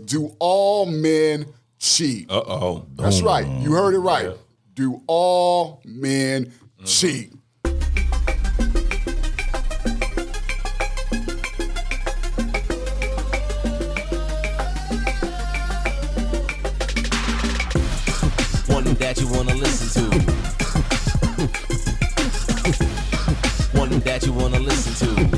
do all men cheat? Uh-oh. That's right. You heard it right. Yeah. Do all men cheat? One that you wanna listen to. One that you wanna listen to.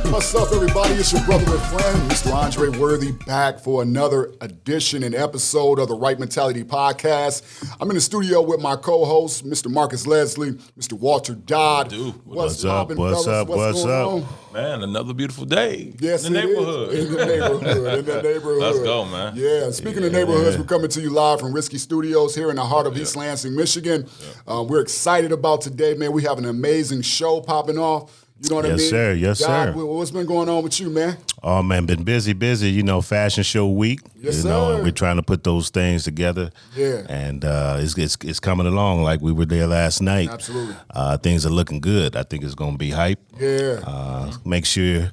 What's up, everybody? It's your brother and friend, Mr. Andre Worthy, back for another edition and episode of the Right Mentality Podcast. I'm in the studio with my co-host, Mr. Marcus Leslie, Mr. Walter Dodd. Dude, what's up? What's up? Man, another beautiful day. Yes, in the neighborhood. In the neighborhood. Let's go, man. Yeah, speaking of neighborhoods, we're coming to you live from Risky Studios here in the heart of East Lansing, Michigan. We're excited about today, man. We have an amazing show popping off. You know what I mean? Yes, sir. What's been going on with you, man? Oh, man, been busy, you know, fashion show week. Yes, you know, sir. and we're trying to put those things together. Yeah. And it's coming along like we were there last night. Absolutely. Things are looking good. I think it's going to be hype. Yeah. Make sure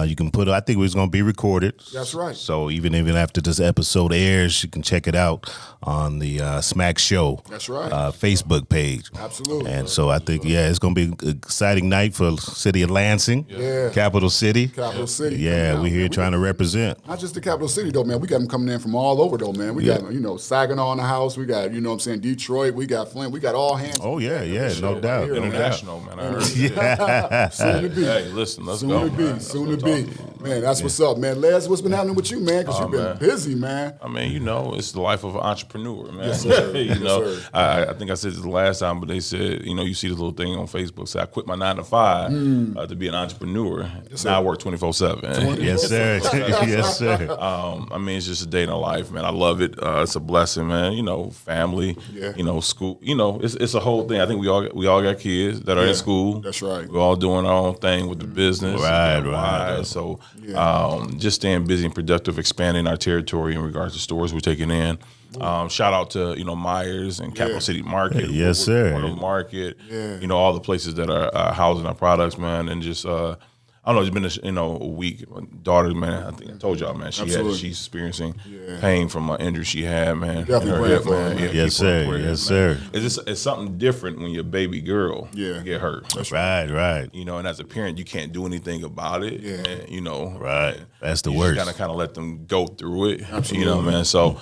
you can I think it's going to be recorded. That's right. So even after this episode airs, you can check it out on the Smack Show. That's right. Facebook page. Absolutely. And so I think, it's going to be an exciting night for the city of Lansing. Yeah. Capital City. Capital City. Yeah, we're here trying to represent. Not just the capital city, though, man. We got them coming in from all over, though, man. We got, Saginaw in the house. We got, Detroit. We got Flint. We got all hands. Oh, yeah, no doubt. International, man. I heard Soon to be. Hey, listen, let's go. Soon to be. Man, that's what's up, man. Les, what's been happening with you, man? Because you've been busy, man. I mean, it's the life of an entrepreneur, man. Yes, sir. Sir. I think I said this the last time, but they said, you see this little thing on Facebook, say I quit my 9 to 5 to be an entrepreneur. Yes, now I work 24/7. Yes, sir. Yes, sir. I mean, it's just a day in the life, man. I love it. It's a blessing, man. Family, school. It's a whole thing. I think we all got kids that are in school. That's right. We're all doing our own thing with the business. Right. So just staying busy and productive, expanding our territory in regards to stores we're taking in. Shout out to Myers and Capital City Market. Yes, sir. Market. Yeah. All the places that are housing our products, man, and just I don't know. It's been a week. My daughter, man. I think I told y'all, man. She's experiencing pain from an injury she had, man. Definitely praying for her, man. Yes, sir. Yes, sir. It's something different when your baby girl get hurt. That's right. And as a parent, you can't do anything about it. Yeah. And, right. That's the you worst. Just kind of let them go through it. Absolutely. Man. So.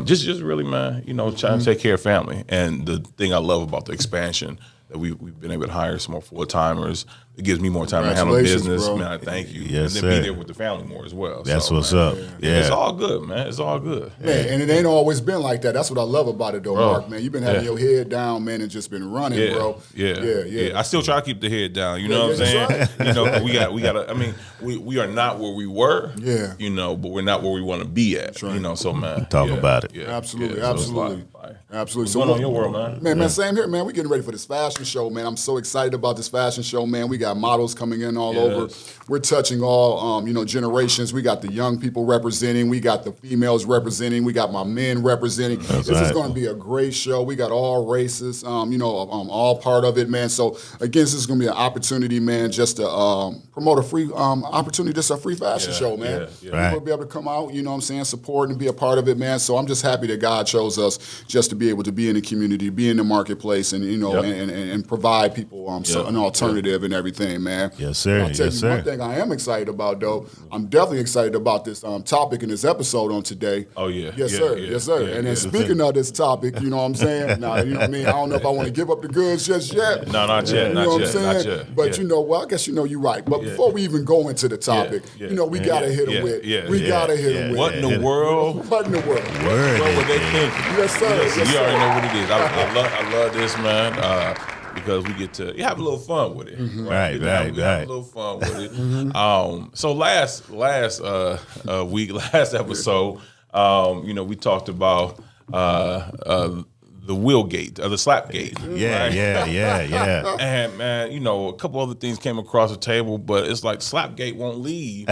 Just really, man, trying to take care of family. And the thing I love about the expansion that we've been able to hire some more full-timers. It gives me more time to handle business. Bro. Man, I thank you. Yes, and then sir. be there with the family more as well. That's so, what's man, up. Yeah. It's all good, man. It's all good. Man, and it ain't always been like that. That's what I love about it, though, Mark, man. You've been having your head down, man, and just been running, bro. Yeah. I still try to keep the head down. You know what I'm saying? Right. We got. I mean, we are not where we were. Yeah. But we're not where we want to be at. Right. So man, Talk about it. Yeah, Absolutely. So it's Absolutely. What's So going on in your world, man? Man, same here, man. We're getting ready for this fashion show, man. I'm so excited about this fashion show, man. We got models coming in all over. We're touching all, generations. We got the young people representing. We got the females representing. We got my men representing. This is going to be a great show. We got all races, all part of it, man. So, again, this is going to be an opportunity, man, just to promote a free opportunity, just a free fashion show, man. People will be able to come out, support and be a part of it, man. So I'm just happy that God chose us just to be able to be in the community, be in the marketplace, and and provide people an alternative and everything, man. Yes, sir. I'll tell you one thing I am excited about, though. I'm definitely excited about this topic in this episode on today. Oh, yeah. Yes, sir. Yes, sir. And then speaking of this topic, you know what I'm saying? Now, you know what I mean? I don't know if I want to give up the goods just yet. No, not yet. You know what I'm saying? Not yet. But I guess you're right. But before we even go into the topic, we got to hit them with. We got to hit them with. What in the world? What in the world? Word. What were they thinking? Yes, sir. You already know what it is. I love this, man. Because we get to have a little fun with it, Right. Have a little fun with it. So last week, last episode, we talked about the wheel gate, or the slap gate. Yeah, right? yeah. And man, a couple other things came across the table, but it's like Slapgate won't leave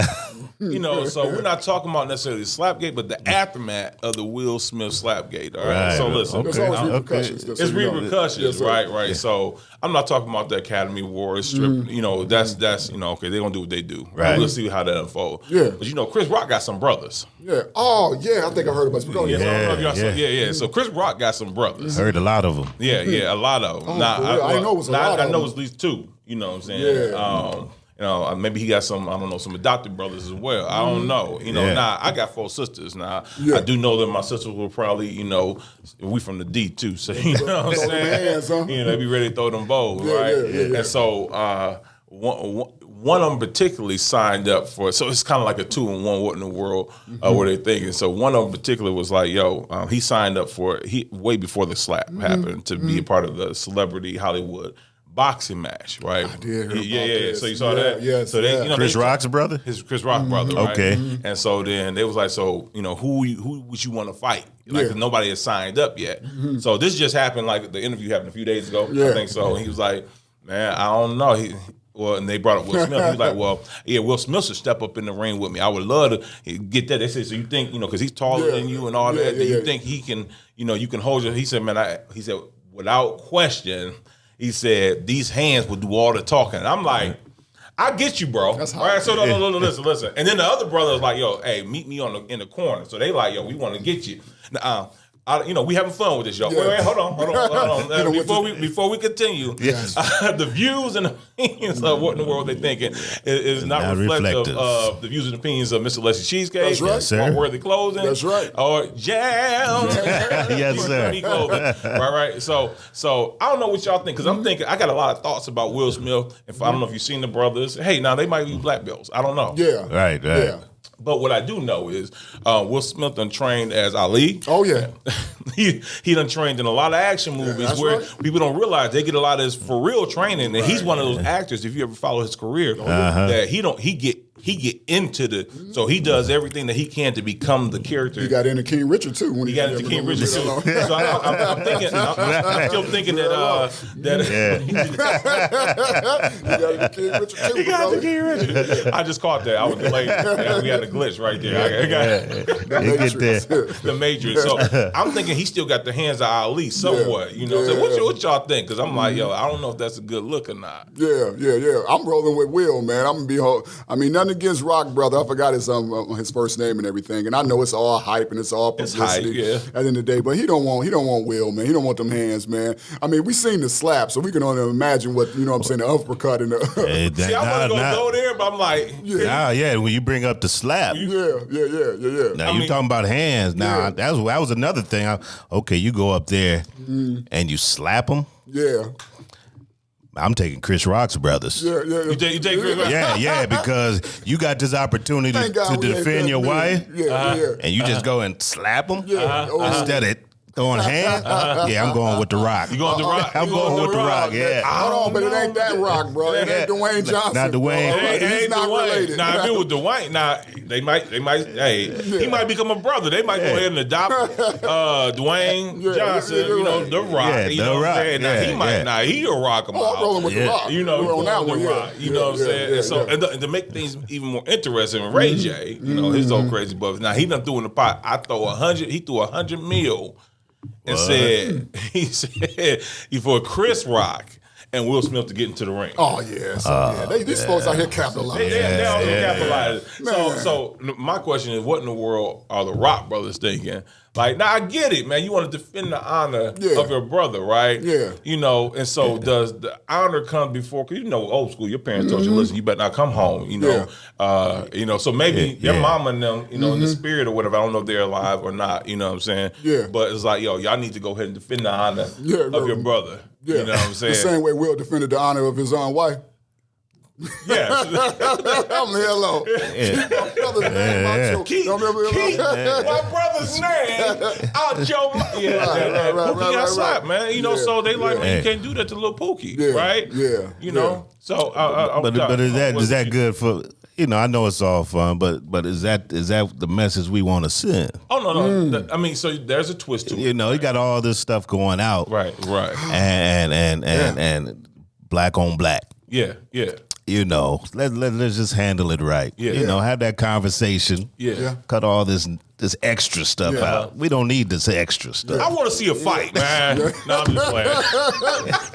You know, so we're not talking about necessarily Slapgate, but the aftermath of the Will Smith Slapgate. All right. So listen, There's always repercussions. it's repercussions, right? So I'm not talking about the Academy Awards strip. You know, that's okay. They're gonna do what they do. Right. We'll see how that unfolds. Yeah. But you know, Chris Rock got some brothers. Yeah. Oh, yeah. I think I heard about it. Yeah. So Chris Rock got some brothers. Heard a lot of them. Yeah, a lot of them. I didn't know it was a lot I of know them. it's at least 2. You know what I'm saying? Yeah. You know, maybe he got some, I don't know, some adopted brothers as well. I don't know. You know, now I got 4 sisters. Now I do know that my sisters will probably, you know, we from the D too. So you know what I'm saying? Hands, huh? You know, they be ready to throw them bowls, right? Yeah. And so one of them particularly signed up for it. So it's kind of like a 2-in-1 what in the world where they're thinking. So one of them particularly was like, he signed up for it way before the slap happened to be a part of the Celebrity Hollywood boxing match, right? I did hear Yeah. about this. So you saw that? Yes, So they, yeah. you know, Chris Rock's brother? his Chris Rock brother, right? Okay. And so then they was like, so you know, who would you want to fight? Like 'cause nobody has signed up yet. So this just happened. Like the interview happened a few days ago. I think so. He was like, man, I don't know. And they brought up Will Smith. He was like, well, yeah, Will Smith should step up in the ring with me. I would love to get that. They said, so you think, you know, because he's taller than you and all that, you think he can, you know, you can hold your. He said, man, he said, without question. He said, these hands will do all the talking. And I'm like, I get you, bro. That's right? So hot. no, listen. And then the other brother was like, yo, hey, meet me in the corner. So they like, yo, we want to get you. You know, we having fun with this, y'all. Yeah. Wait, hold on. Before we continue, Yes. the views and opinions of what in the world they thinking is not reflective of the views and opinions of Mr. Leslie Cheesecake, That's right. Yes, sir. Worthy Clothing, That's right. or Jam, Yes, sir. Money Clothing. right. So I don't know what y'all think because I'm thinking I got a lot of thoughts about Will Smith. If I don't know if you've seen the brothers, hey, now they might be black belts. I don't know. Yeah. Right. Yeah. But what I do know is Will Smith done trained as Ali. Oh, yeah. he done trained in a lot of action movies that's where right. people don't realize they get a lot of his for real training. And he's one of those actors, if you ever follow his career, that he get into the so he does everything that he can to become the character. He got into King Richard, too. When He got into King Richard too. So I'm thinking, I'm still thinking He got into King Richard, too. he got into King Richard. I just caught that. I was delayed. We had a glitch right there. I got You get there. the Matrix. So I'm thinking he still got the hands of Ali somewhat. You know, so what y'all think? Because I'm like, yo, I don't know if that's a good look or not. Yeah. I'm rolling with Will, man. I'm gonna be. Nothing against Rock, brother. I forgot his first name and everything, and I know it's all hype and it's all publicity. It's hype, yeah. At the end of the day, but he don't want Will, man. He don't want them hands, man. I mean, we seen the slap, so we can only imagine what the uppercut and the. Hey, See, I was gonna go there, but I'm like, when you bring up the slap. Yeah. Now you talking about hands. Now that was another thing. Okay, you go up there and you slap them. Yeah. I'm taking Chris Rock's brothers. Yeah. you take Chris Rock? Yeah, because you got this opportunity Thank God to we ain't defend that your big. wife, Yeah. and you just go and slap them instead of throwing hands. Yeah, I'm going with the Rock. You going to Rock? I'm You going with the Rock. Yeah. Hold on, but it ain't that Rock, bro. It ain't Dwayne Johnson. Not Dwayne. Bro. It He's ain't not Dwayne. related. Now, if it was Dwayne, they might. Hey, he might become a brother. They might go ahead and adopt Dwayne Johnson. You know, the Rock. Yeah, you The know what I'm Rock. saying? Now, he might. Yeah. Now he'll rock him I'm rolling out. with the Rock. You know, we're on that one. The Rock. You know what I'm saying? And so, and to make things even more interesting, Ray J, you know, his old crazy buff. Now he done threw in the pot. I throw 100. He threw 100 mil. And he said for Chris Rock and Will Smith to get into the ring. Oh yeah, these folks out here capitalizing. They all capitalize. So my question is, what in the world are the Rock brothers thinking? Like, now I get it, man. You want to defend the honor of your brother, right? Yeah. You know, and so does the honor come before? Because you know, old school, your parents told you, listen, you better not come home. You know, so maybe your mama and them, you know, in the spirit or whatever. I don't know if they're alive or not. You know what I'm saying? Yeah. But it's like, yo, y'all need to go ahead and defend the honor of your brother. Yeah. You know what I'm saying? The same way Will defended the honor of his own wife. Yeah. I'm hello. My brother's name out your- Keep my brother's name out your mouth. Pookie got slapped, man. You know, so they like, man, you can't do that to little Pookie, right? Yeah. You know, so But is that good for? You know, I know it's all fun, but is that the message we want to send? Oh no. I mean, so there's a twist to it. You know, you got all this stuff going out, Right. and black on black. Yeah. let's just handle it right. Yeah. Have that conversation. Yeah. Cut all this extra stuff out. We don't need this extra stuff. I want to see a fight, man. No, I'm just playing.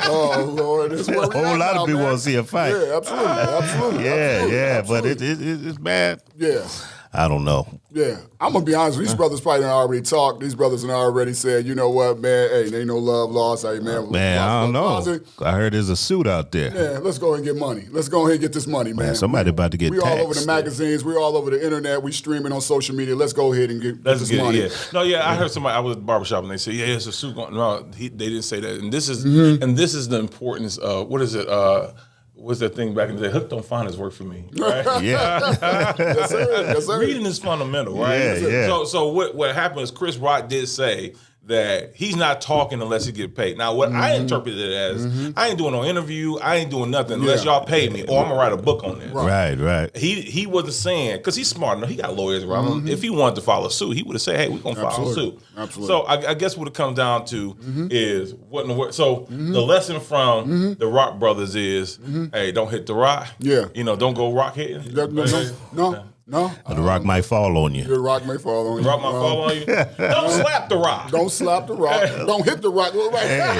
Oh Lord, this A whole lot of people want to see a fight. Yeah, absolutely. Yeah, but it's bad. Yeah. I don't know. Yeah, I'm gonna be honest. These brothers probably done already talked. These brothers done already said, you know what, man? Hey, there ain't no love lost. Hey, man. Man, I don't know. I heard there's a suit out there. Yeah, let's go ahead and get money. Let's go ahead and get this money, man. Somebody about to get We taxed. all over the magazines. We all over the internet. We streaming on social media. Let's go ahead and get this money. Yeah. No, I heard somebody. I was at the barbershop and they said, "Yeah, it's a suit going." No, they didn't say that. And this is the importance of what is it? What's that thing back in the day? Hooked on Phonics worked for me. Right? Yeah. Yes, sir. Yes, sir. Reading is fundamental, right? Yeah. So what happened is Chris Rock did say that he's not talking unless he get paid. Now, what I interpreted it as, I ain't doing no interview, I ain't doing nothing unless y'all pay me, or I'm gonna write a book on this. Right. He wasn't saying, because he's smart enough, he got lawyers around him. If he wanted to file a suit, he would have said, hey, we're gonna file a suit. Absolutely. So I guess what it comes down to is what in the world. So the lesson from the Rock brothers is, hey, don't hit the rock. Yeah. Don't go rock hitting. No. The rock might fall on you. The rock may fall on you. The rock might fall on you. Don't slap the rock. Don't slap the rock. Don't hit the rock. Right.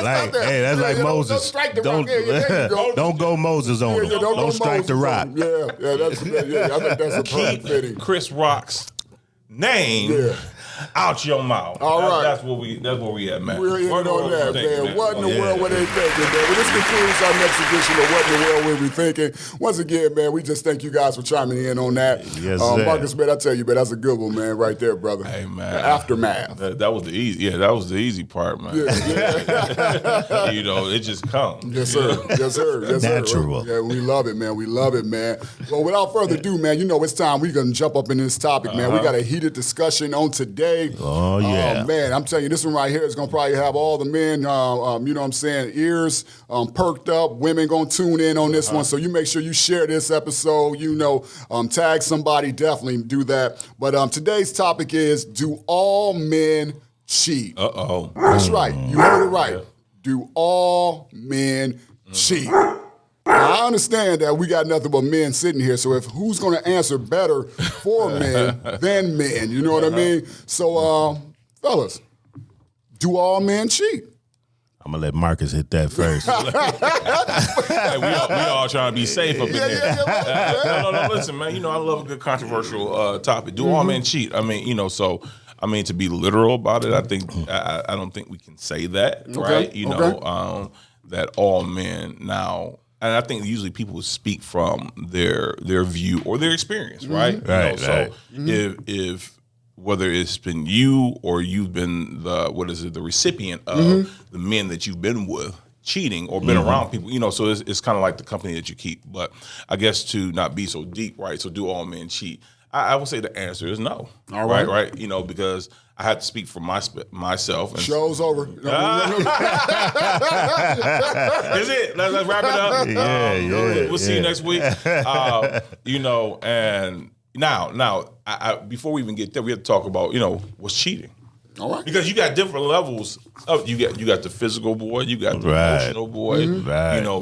That's like Moses. Don't strike the rock. There you go. Don't go Moses on him. Don't strike the rock. Yeah. I think that's a perfect fitting. Chris Rock's name out your mouth. All right. That's where we at, man. We're in on that, man. What in the world were they thinking, man? Well, this concludes our next edition of What in the World Were We Thinking. Once again, man, we just thank you guys for chiming in on that. Yes, sir. Marcus, man, I tell you, man, that's a good one, man, right there, brother. Hey, man. The aftermath. That was the easy. Yeah, that was the easy part, man. It just comes. Yes, sir. Yes, sir. Yes, sir. Natural. Yeah, we love it, man. We love it, man. Well, without further ado, man, it's time we're going to jump up in this topic, man. We got a heated discussion on today. Oh, yeah. Oh, man, I'm telling you, this one right here is going to probably have all the men, ears perked up. Women going to tune in on this one. So you make sure you share this episode, tag somebody, definitely do that. But today's topic is, do all men cheat? Uh-oh. That's right. You heard it right. Do all men cheat? I understand that we got nothing but men sitting here, so who's going to answer better for men than men? You know what I mean? So, fellas, do all men cheat? I'm going to let Marcus hit that first. Hey, we all trying to be safe up in there. No, listen, man. I love a good controversial topic. Do all men cheat? I mean, to be literal about it, I think I don't think we can say that, right? That all men now. And I think usually people would speak from their view or their experience, right? Right. So if whether it's been you or you've been the recipient of the men that you've been with cheating or been around people, so it's kind of like the company that you keep. But I guess to not be so deep, right? So do all men cheat? I would say the answer is no. All right. Right. Because I had to speak for myself. And Show's over. Is it? Let's wrap it up. We'll see you next week. And now, before we even get there, we have to talk about, what's cheating. All right. Because you got different levels of you got the physical boy, you got the emotional boy,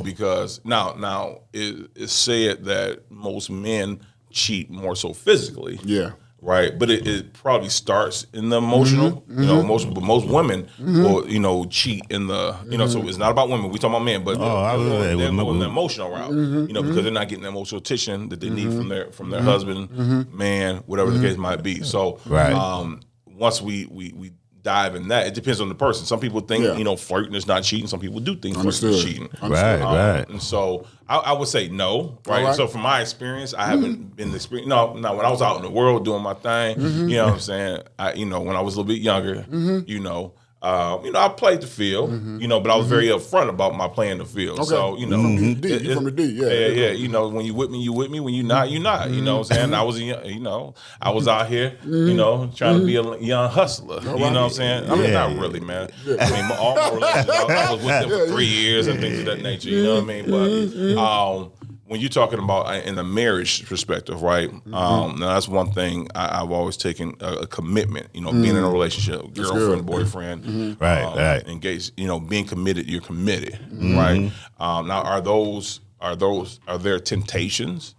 because now it's said that most men cheat more so physically. Yeah. Right, but it probably starts in the emotional, emotional. But most women will, cheat in the, So it's not about women. We talking about men, but they're more in the emotional route, because they're not getting the emotional attention that they need from their husband, man, whatever the case might be. So, once we dive in that, it depends on the person. Some people think flirting is not cheating. Some people do think flirting is cheating. Right. And so I would say no. Right. So from my experience, I haven't been experienced. No. When I was out in the world doing my thing, you know what I'm saying. When I was a little bit younger, I played the field, but I was very upfront about my playing the field. Okay. So, you from the D, yeah. When you with me, you with me. When you not, you not. You know what I'm saying? I was, I was out here, trying to be a young hustler. You know what I'm saying? I mean, not really, man. I mean, all my relationships, I was with them for 3 years and things of that nature. You know what I mean? But when you're talking about in the marriage perspective, right? Now that's one thing I've always taken a commitment. Being in a relationship, girlfriend, boyfriend, right, engaged. Being committed, you're committed, right? Now, are those are there temptations,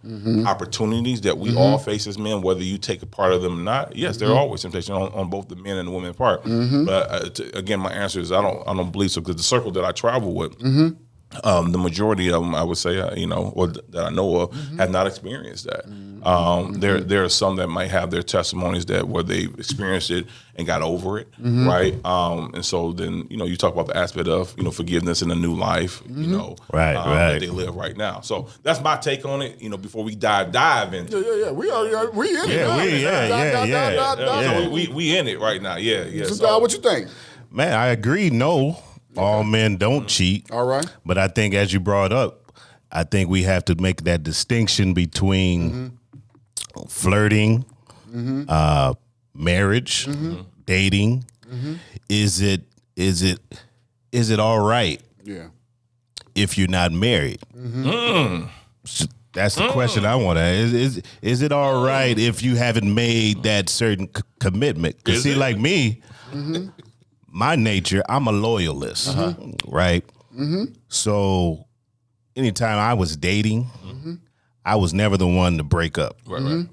opportunities that we all face as men, whether you take a part of them or not? Yes, there are always temptations on both the men and the women's part. But again, my answer is I don't believe so, because the circle that I travel with, the majority of them, I would say, or that I know of, have not experienced that. There are some that might have their testimonies that where they've experienced it and got over it, right? And so then, you talk about the aspect of, forgiveness in a new life, Right. that they live right now. So that's my take on it. Before we dive into Yeah. We in it. So we in it right now. Yeah. So, what you think? Man, I agree. No, all men don't cheat. All right. But I think, as you brought up, I think we have to make that distinction between flirting, marriage, dating. Is it all right if you're not married? That's the question I want to ask. Is it all right if you haven't made that certain commitment? Because like me, my nature, I'm a loyalist, right? So anytime I was dating, I was never the one to break up. right.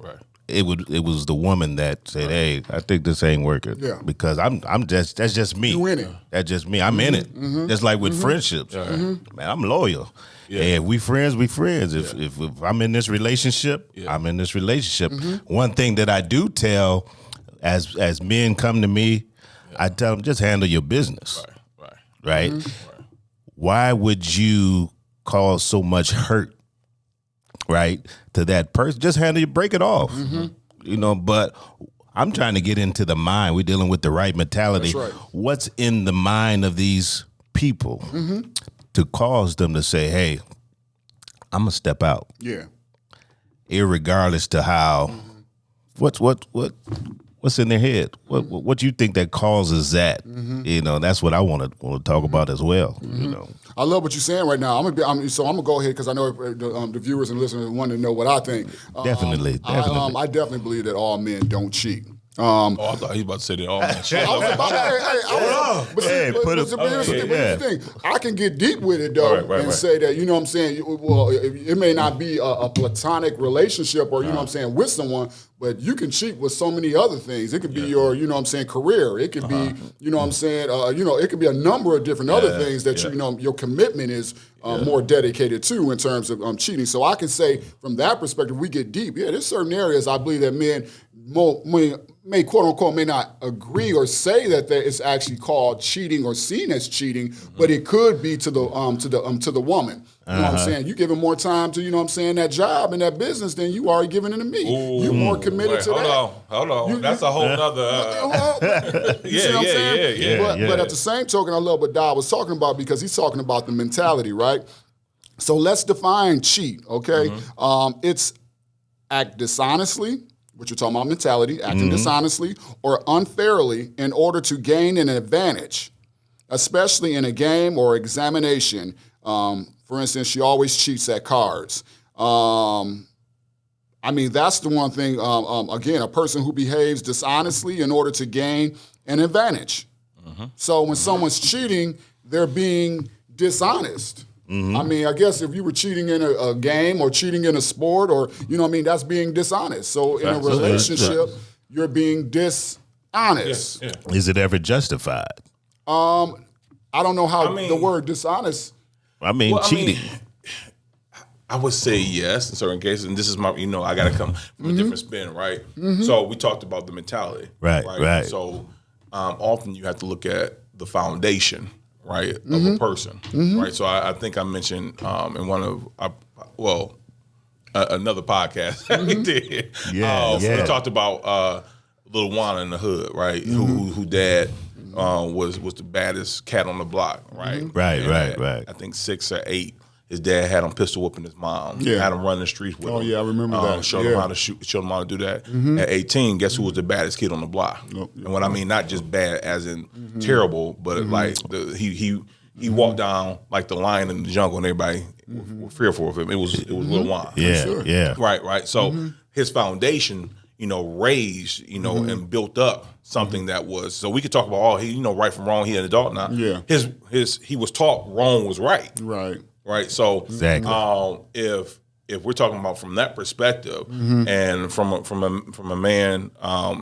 It was the woman that said, "Hey, I think this ain't working." Yeah. Because that's just me. You in it. That's just me. I'm in it. Just like with friendships, man, I'm loyal. Yeah. Hey, if we friends, we friends. If I'm in this relationship, I'm in this relationship. One thing that I do tell, as men come to me, I tell them, just handle your business. Right? Why would you cause so much hurt, right, to that person? Just break it off. But I'm trying to get into the mind. We're dealing with the right mentality. That's right. What's in the mind of these people to cause them to say, hey, I'm going to step out. Yeah. Irregardless to how, what's in their head? What do you think that causes that? That's what I want to talk about as well. I love what you're saying right now. I'm gonna go ahead because I know the viewers and listeners want to know what I think. Definitely. I definitely believe that all men don't cheat. I thought he was about to say that all that shit. But here's the thing. I can get deep with it though and say that, what I'm saying, well, it may not be a platonic relationship or, what I'm saying, with someone, but you can cheat with so many other things. It could be your, what I'm saying, career. It could be, what I'm saying, it could be a number of different other things that, your commitment is more dedicated to in terms of cheating. So I can say from that perspective, we get deep. Yeah, there's certain areas I believe that men may quote unquote may not agree or say that it's actually called cheating or seen as cheating, but it could be to the woman. You know what I'm saying? You giving more time to, what I'm saying, that job and that business than you are giving it to me. You're more committed to that. Hold on. That's a whole nother. You see what I'm saying? But at the same token, I love what Dodd was talking about because he's talking about the mentality, right? So let's define cheat, okay? It's act dishonestly, what you're talking about, mentality, acting dishonestly or unfairly in order to gain an advantage, especially in a game or examination. For instance, she always cheats at cards. That's the one thing, again, a person who behaves dishonestly in order to gain an advantage. So when someone's cheating, they're being dishonest. I guess if you were cheating in a game or cheating in a sport or, that's being dishonest. So in a relationship, you're being dishonest. Yeah. Is it ever justified? I don't know how the word dishonest. Cheating. I would say yes in certain cases, and this is my, I got to come from a different spin, right? So we talked about the mentality, right. So often you have to look at the foundation, right, of a person, right? So I think I mentioned in one of another podcast we did. We talked about little Juana in the hood, right? Who dad was the baddest cat on the block, right? Right. I think 6 or 8. His dad had him pistol whipping his mom. Yeah. Had him running the streets with him. Oh yeah, I remember that. Showed him how to shoot. Showed him how to do that. At 18, guess who was the baddest kid on the block? And what I mean, not just bad as in terrible, but like he walked down like the lion in the jungle, and everybody were fearful of him. It was Lil Juan. Yeah. Right. So his foundation, raised, and built up something that was. So we could talk about all he, right from wrong. He an adult now. Yeah. He was taught wrong was right. right? So Exactly. If we're talking about from that perspective, and from a man,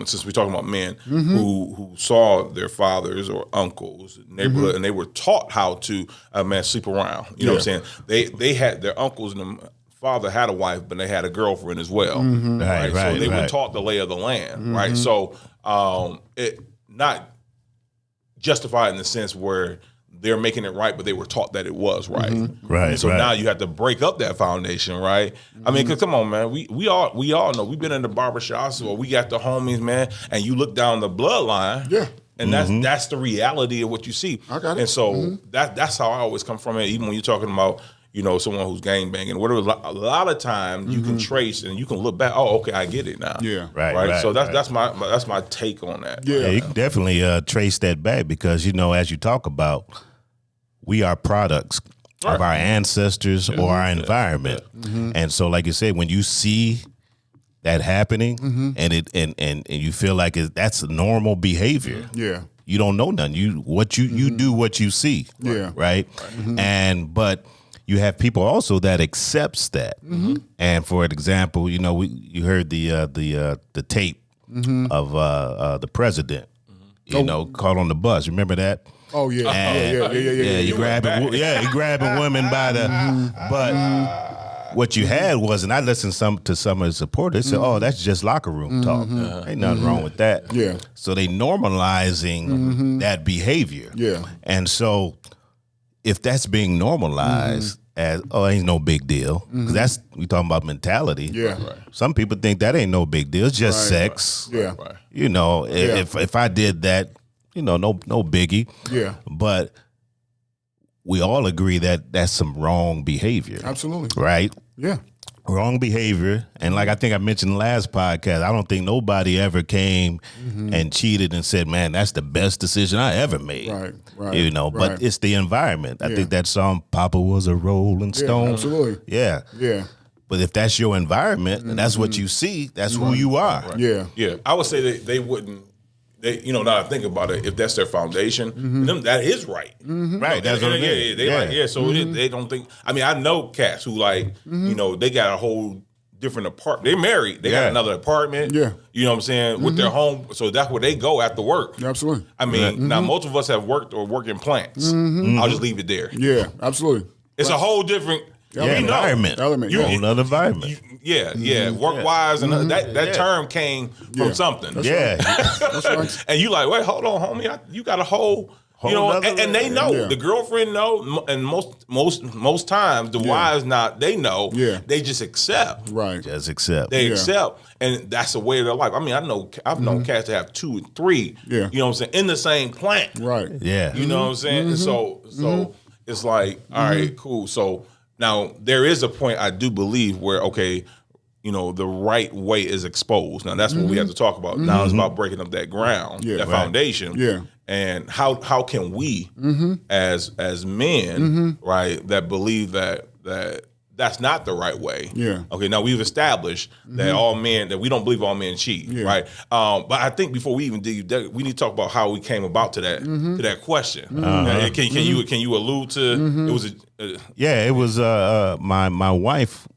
since we're talking about men who saw their fathers or uncles in the neighborhood, and they were taught how to sleep around. You know what I'm saying? They had their uncles and them. Father had a wife, but they had a girlfriend as well. Right. So they were taught the lay of the land. Right. So it not justified in the sense where they're making it right, but they were taught that it was right. Right. And so now you have to break up that foundation, right? I mean, cause come on, man. We all know we've been in the barbershops or we got the homies, man, and you look down the bloodline. Yeah. And that's the reality of what you see. I got it. And so that's how I always come from it, even when you're talking about, someone who's gang banging, whatever. A lot of times you can trace and you can look back. Oh, okay, I get it now. Yeah, right. So that's my take on that. Yeah, you can definitely trace that back because as you talk about, we are products of our ancestors or our environment, and so like you said, when you see that happening and you feel like that's normal behavior. Yeah. You don't know nothing. You do what you see. Yeah. Right. But you have people also that accepts that. And for example, you heard the tape of the president, caught on the bus. Remember that? Oh yeah. Yeah. He grabbing women by the but what you had was, and I listened to some of the supporters, they said, "Oh, that's just locker room talk. Ain't nothing wrong with that." Yeah. So they normalizing that behavior. Yeah. And so if that's being normalized as, ain't no big deal, because we talking about mentality. Yeah. Right. Some people think that ain't no big deal. It's just sex. Yeah. Right. If I did that, no biggie. Yeah. But we all agree that that's some wrong behavior. Absolutely. Right? Yeah. Wrong behavior. And like I think I mentioned in the last podcast, I don't think nobody ever came and cheated and said, man, that's the best decision I ever made. Right. But it's the environment. I think that song, Papa was a Rolling Stone. Yeah, absolutely. Yeah. Yeah. But if that's your environment and that's what you see, that's who you are. Right. Yeah. Yeah. I would say they wouldn't. Now I think about it, if that's their foundation, them, that is right. Right. That's what it is. So they don't think. I mean, I know cats who they got a whole different apartment. They're married. They got another apartment. Yeah. You know what I'm saying? With their home. So that's where they go after work. Absolutely. I mean, now most of us have worked or work in plants. I'll just leave it there. Yeah. Absolutely. It's a whole different environment. Element. Whole other environment. Work wise, and that term came from something. That's right. And you like, wait, hold on, homie, you got a whole and they know. Yeah. The girlfriend know, and most times the wives they know. Yeah. They just accept. Right. Just accept. They accept, and that's the way of their life. I mean, I've known cats to have 2 and 3. Yeah. You know what I'm saying, in the same plant. Right. Yeah. You know what I'm saying? And so it's like, all right, cool. So now there is a point I do believe where, okay, the right way is exposed. Now that's what we have to talk about. Now it's about breaking up that ground, that foundation. Yeah. And how can we as men, right, that believe that that's not the right way. Yeah. Okay, now we've established that we don't believe all men cheat, right? But I think before we even do, we need to talk about how we came about to that question. Can you allude to it was it was my wife.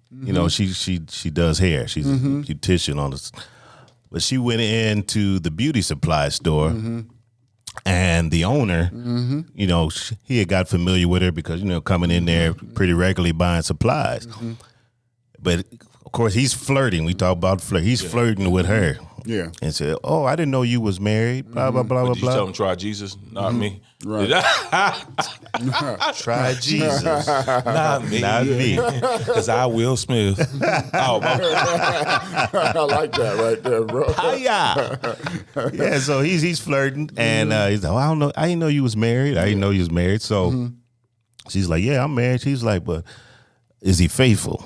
She does hair. She's a beautician on this, but she went into the beauty supply store. And the owner, he had got familiar with her because, coming in there pretty regularly buying supplies. But, of course, he's flirting. We talk about flirt. He's flirting with her. Yeah. And said, oh, I didn't know you was married, blah, blah, blah, blah, Did you blah. tell him try Jesus, not me? Right. Try Jesus. Not me. Not me. Because I Will Smith. Oh, my. I like that right there, bro. Yeah, so he's flirting, and he's like, oh, I didn't know you was married. So she's like, yeah, I'm married. She's like, but is he faithful?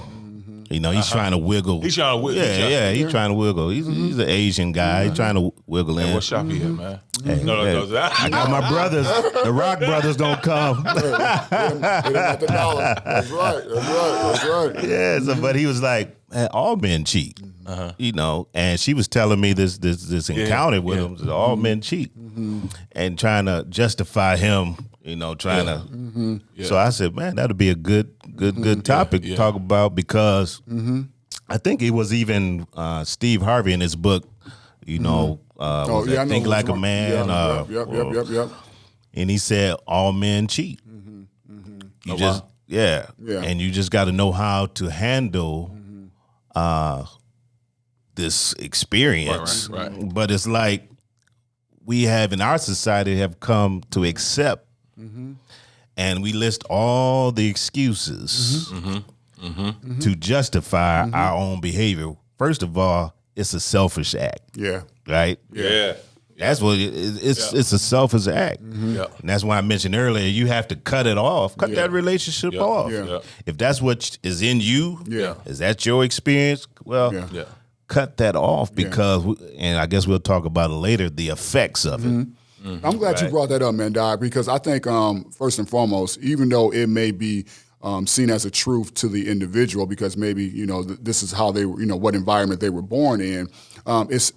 He's trying to wiggle. He's trying to wiggle. He's trying to wiggle. He's an Asian guy. He's trying to wiggle in. What shop he at, man? Hey, No. I got my brothers. The Rock brothers gonna come. Hit him at the dollar. That's right. Yeah. But he was like, man, all men cheat. And she was telling me this encounter with him. All men cheat, and trying to justify him. You know, trying to. So I said, man, that'll be a good topic to talk about because I think it was even Steve Harvey in his book. You know, Think Like a Man. Yep. And he said all men cheat. You just and you just got to know how to handle this experience. Right. But it's like we have in our society have come to accept, and we list all the excuses to justify our own behavior. First of all, it's a selfish act. Yeah. Right? Yeah. That's what it's a selfish act. And that's why I mentioned earlier, you have to cut it off. Cut that relationship off. If that's what is in you, is that your experience? Well, cut that off because, and I guess we'll talk about it later, the effects of it. I'm glad you brought that up, man, Doc, because I think first and foremost, even though it may be seen as a truth to the individual, because maybe, you know, this is how they were, you know, what environment they were born in, it's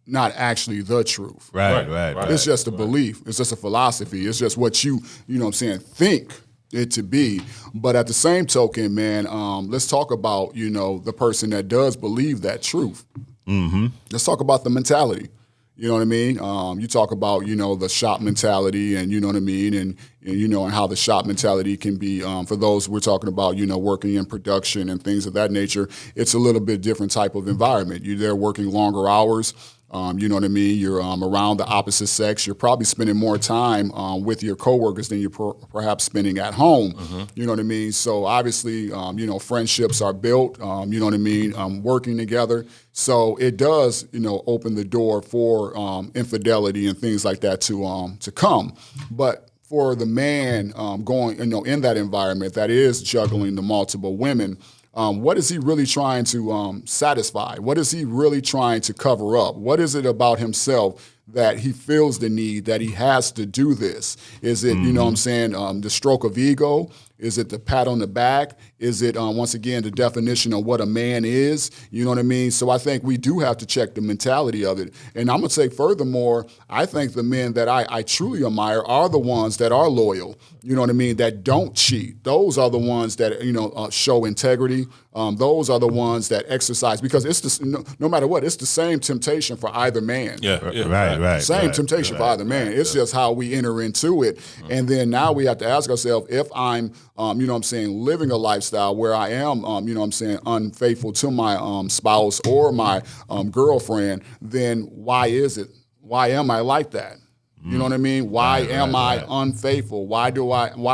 not actually the truth. Right. It's just a belief. It's just a philosophy. It's just what you know what I'm saying, think it to be. But at the same token, man, let's talk about, you know, the person that does believe that truth. Let's talk about the mentality. You know what I mean? You talk about, you know, the shop mentality and, you know what I mean, and you know, and how the shop mentality can be, for those we're talking about, you know, working in production and things of that nature, it's a little bit different type of environment. You're there working longer hours. You know what I mean? You're around the opposite sex. You're probably spending more time with your coworkers than you're perhaps spending at home. You know what I mean? So obviously, you know, friendships are built. You know what I mean? Working together. So it does, you know, open the door for infidelity and things like that to come. But for the man going, you know, in that environment that is juggling the multiple women, what is he really trying to satisfy? What is he really trying to cover up? What is it about himself that he feels the need that he has to do this? Is it, you know what I'm saying, the stroke of ego? Is it the pat on the back? Is it, once again, the definition of what a man is? You know what I mean? So I think we do have to check the mentality of it. And I'm going to say furthermore, I think the men that I truly admire are the ones that are loyal, you know what I mean, that don't cheat. Those are the ones that, you know, show integrity. Those are the ones that exercise, because it's no matter what, it's the same temptation for either man. Right. Same temptation for either man. It's just how we enter into it. And then now we have to ask ourselves, if I'm, you know what I'm saying, living a lifestyle where I am, you know what I'm saying, unfaithful to my spouse or my girlfriend, then why is it? Why am I like that? You know what I mean? Why am I unfaithful? Why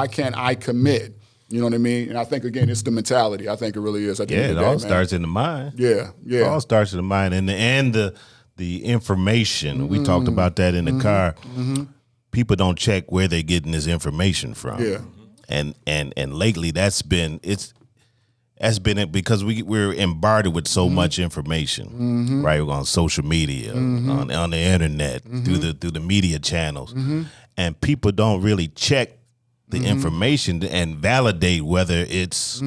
can't I commit? You know what I mean? And I think, again, it's the mentality. I think it really is. It all starts in the mind. Yeah. It all starts in the mind. And the information, we talked about that in the car. People don't check where they're getting this information from. Yeah. And lately that's been it because we're bombarded with so much information, right? We're on social media, on the internet, through the media channels, and people don't really check the information and validate whether it's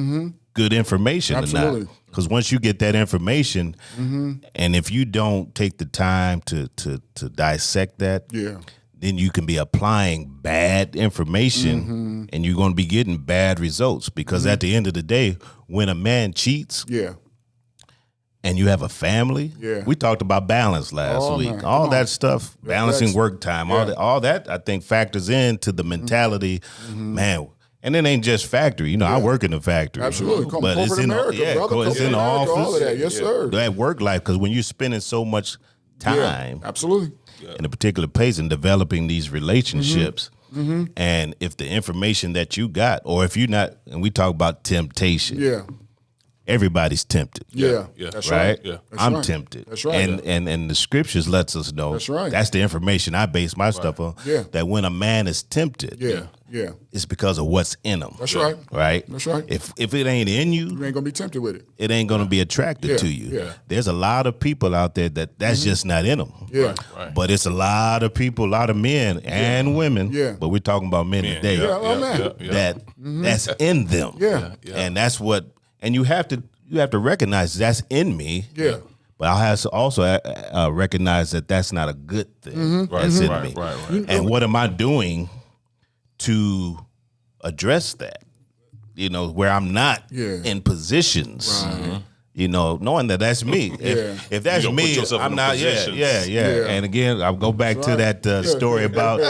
good information or not. Because once you get that information, and if you don't take the time to dissect that, then you can be applying bad information and you're going to be getting bad results. Because at the end of the day, when a man cheats and you have a family, we talked about balance last week. Man, all that stuff, balancing work time, all that I think factors into the mentality, man. And it ain't just factory. You know, I work in the factory. Absolutely. But it's in America, it's in the office. All of that. Yes, sir. That work life, because when you're spending so much time absolutely in a particular place and developing these relationships, and if the information that you got, or if you're not, and we talk about temptation. Everybody's tempted. That's right. That's I'm tempted. That's right. And the scriptures lets us know that's the information I base my stuff on. That when a man is tempted, it's because of what's in him. That's right. Right. That's right. If it ain't in you, you ain't gonna be tempted with it. It ain't gonna be attracted to you. There's a lot of people out there that's just not in them. But it's a lot of people, a lot of men and women. But we're talking about men today. That's in them. And that's what. And you have to recognize that's in me. But I have to also recognize that that's not a good thing. That's in me. And what am I doing to address that. Where I'm not in positions. Right. Knowing that that's me. If that's You don't me, put yourself I'm in not. Yeah. And again, I'll go back to that story about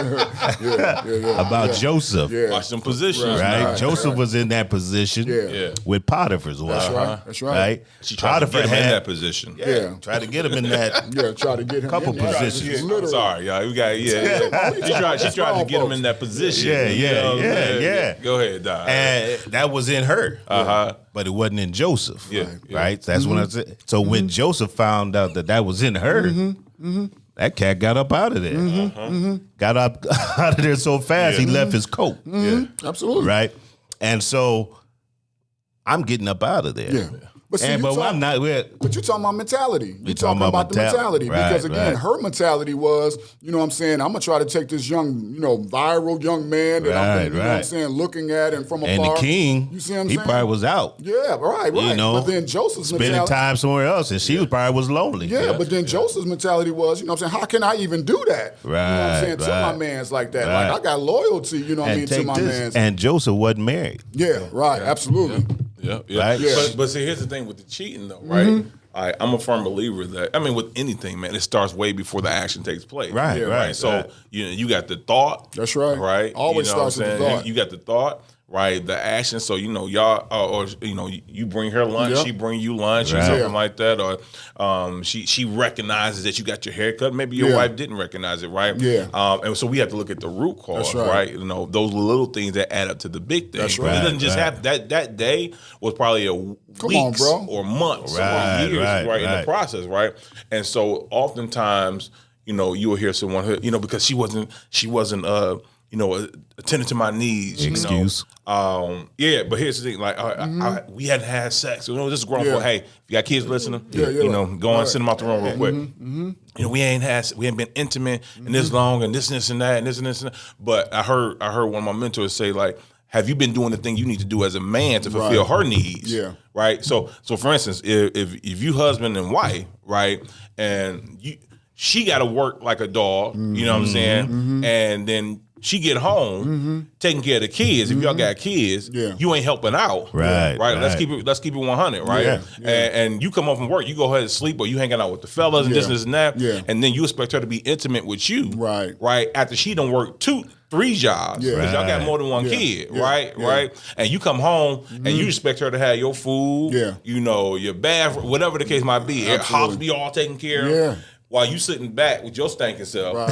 Joseph. Watch them positions. Right? Joseph was in that position with Potiphar's wife. That's right. She tried to get him in that position. Tried to get him in that. Try to get him couple in that. positions. I'm sorry, y'all. We got She tried to get him in that position. Yeah. Go ahead, Don. And that was in her. But it wasn't in Joseph. Right? That's when I said. So when Joseph found out that was in her, that cat got up out of there. Got up out of there so fast he left his coat. Absolutely. Right? And so I'm getting up out of there. Yeah. But see, I'm not. But you're talking about mentality. You're talking talking about the mentality. mentality. Right, because again, right. her mentality was, I'm going to try to take this young, viral young man that I'm, you know what I'm saying, looking at and from afar. And the king, you see what I'm he saying? probably was out. Yeah, right. But then Joseph's spending mentality, time somewhere else, and she probably was lonely. Yeah, but then Joseph's mentality was, how can I even do that? Right, you know what I'm saying? To my man's like that. Like, I got loyalty, to my man's. And Joseph wasn't married. Yeah, right, absolutely. Yeah. Right? But see, here's the thing with the cheating, though, right? I'm a firm believer that, with anything, man, it starts way before the action takes place. Right. So, you got the thought. That's right. Right? Always starts with the thought. You got the thought. Right, the action. So y'all, or you bring her lunch, she bring you lunch, or something like that, or she recognizes that you got your hair cut. Maybe your wife didn't recognize it, right? Yeah. And so we have to look at the root cause, right? Those little things that add up to the big thing. That's right. It doesn't just happen. That day was probably a weeks or months or years, right, in the process, right? And so oftentimes, you will hear someone, because she wasn't attending to my needs. Excuse. But here's the thing: we hadn't had sex. This is grown for. Hey, if you got kids listening, go on, send them out the room real quick. We ain't been intimate in this long, and this and that, and this and this and that. But I heard one of my mentors say, like, have you been doing the thing you need to do as a man to fulfill her needs? Yeah. Right. So for instance, if you husband and wife, right, and she got to work like a dog, you know what I'm saying, and then she get home taking care of the kids. If y'all got kids, you ain't helping out. Right. Let's keep it 100, right? And you come home from work, you go ahead and sleep, or you hanging out with the fellas and this and that. Yeah. And then you expect her to be intimate with you. Right. After she done work 2-3 jobs. Because y'all got more than one kid, right? Right. And you come home and you expect her to have your food, your bath, whatever the case might be. House be all taken care of. Yeah. While you sitting back with your stinking self. Right.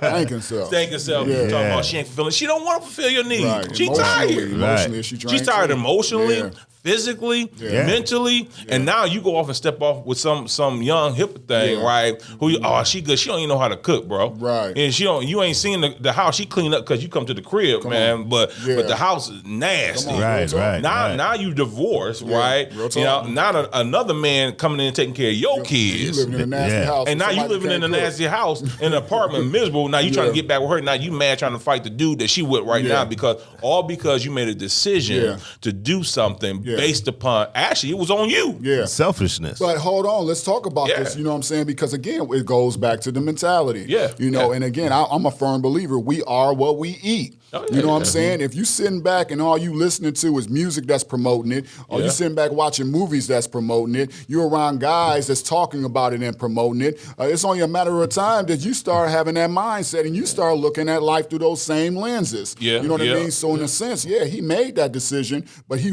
Stinking self. You talking about she ain't fulfilling. She don't want to fulfill your needs. Right. She tired. Emotionally, She's tired emotionally, physically, mentally. And now you go off and step off with some young hip thing, right? Who she good. She don't even know how to cook, bro. Right. And you ain't seen the house she clean up because you come to the crib, man. But the house is nasty. Right. Now you divorced, right? Now another man coming in and taking care of your kids. You living in a nasty house. And now you living in a nasty house in an apartment, miserable. Now you trying to get back with her. Now you mad trying to fight the dude that she with right now because you made a decision to do something based upon, actually it was on you. Yeah. Selfishness. But hold on, let's talk about this, you know what I'm saying? Because again, it goes back to the mentality. Yeah. And again, I'm a firm believer, we are what we eat. You know what I'm saying? If you sitting back and all you listening to is music that's promoting it, or you sitting back watching movies that's promoting it, you're around guys that's talking about it and promoting it, it's only a matter of time that you start having that mindset and you start looking at life through those same lenses. You know what I mean? So in a sense, he made that decision, but he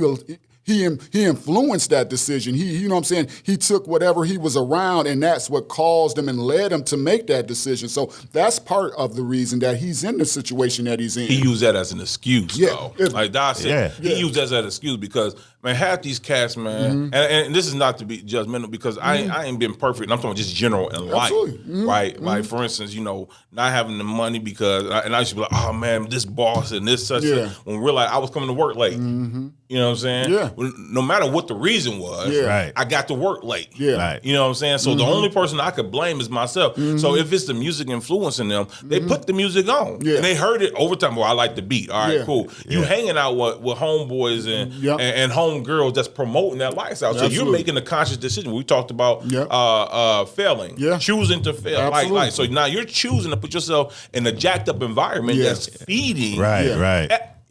influenced that decision. You know what I'm saying? He took whatever he was around, and that's what caused him and led him to make that decision. So that's part of the reason that he's in the situation that he's in. He used that as an excuse, though. Like Doc said, he used that as an excuse because, man, half these cats, man, and this is not to be judgmental because I ain't been perfect. I'm talking just general in life, right? Like, for instance, not having the money because, and I used to be like, oh, man, this boss and this such. When we realized I was coming to work late. You know what I'm saying? Yeah. No matter what the reason was, Yeah. Right. I got to work late. Yeah. Right. You know what I'm saying? So the only person I could blame is myself. So if it's the music influencing them, they put the music on. Yeah. And they heard it over time. Well, I like the beat. All right, Yeah. cool. You hanging out with homeboys and homegirls that's promoting that lifestyle. So Absolutely. you're making a conscious decision. We talked about failing. Yeah. Choosing to fail. Absolutely. So now you're choosing to put yourself in a jacked up environment that's feeding Right.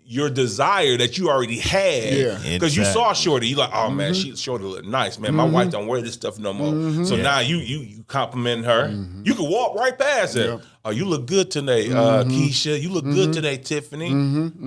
your desire that you already had. Yeah. Because you Exactly. saw Shorty, you like, oh man, Shorty look nice, man. My wife don't wear this stuff no more. So now you compliment her. You can walk right past it. Yeah. Oh, you look good today, Keisha. You look good today, Tiffany.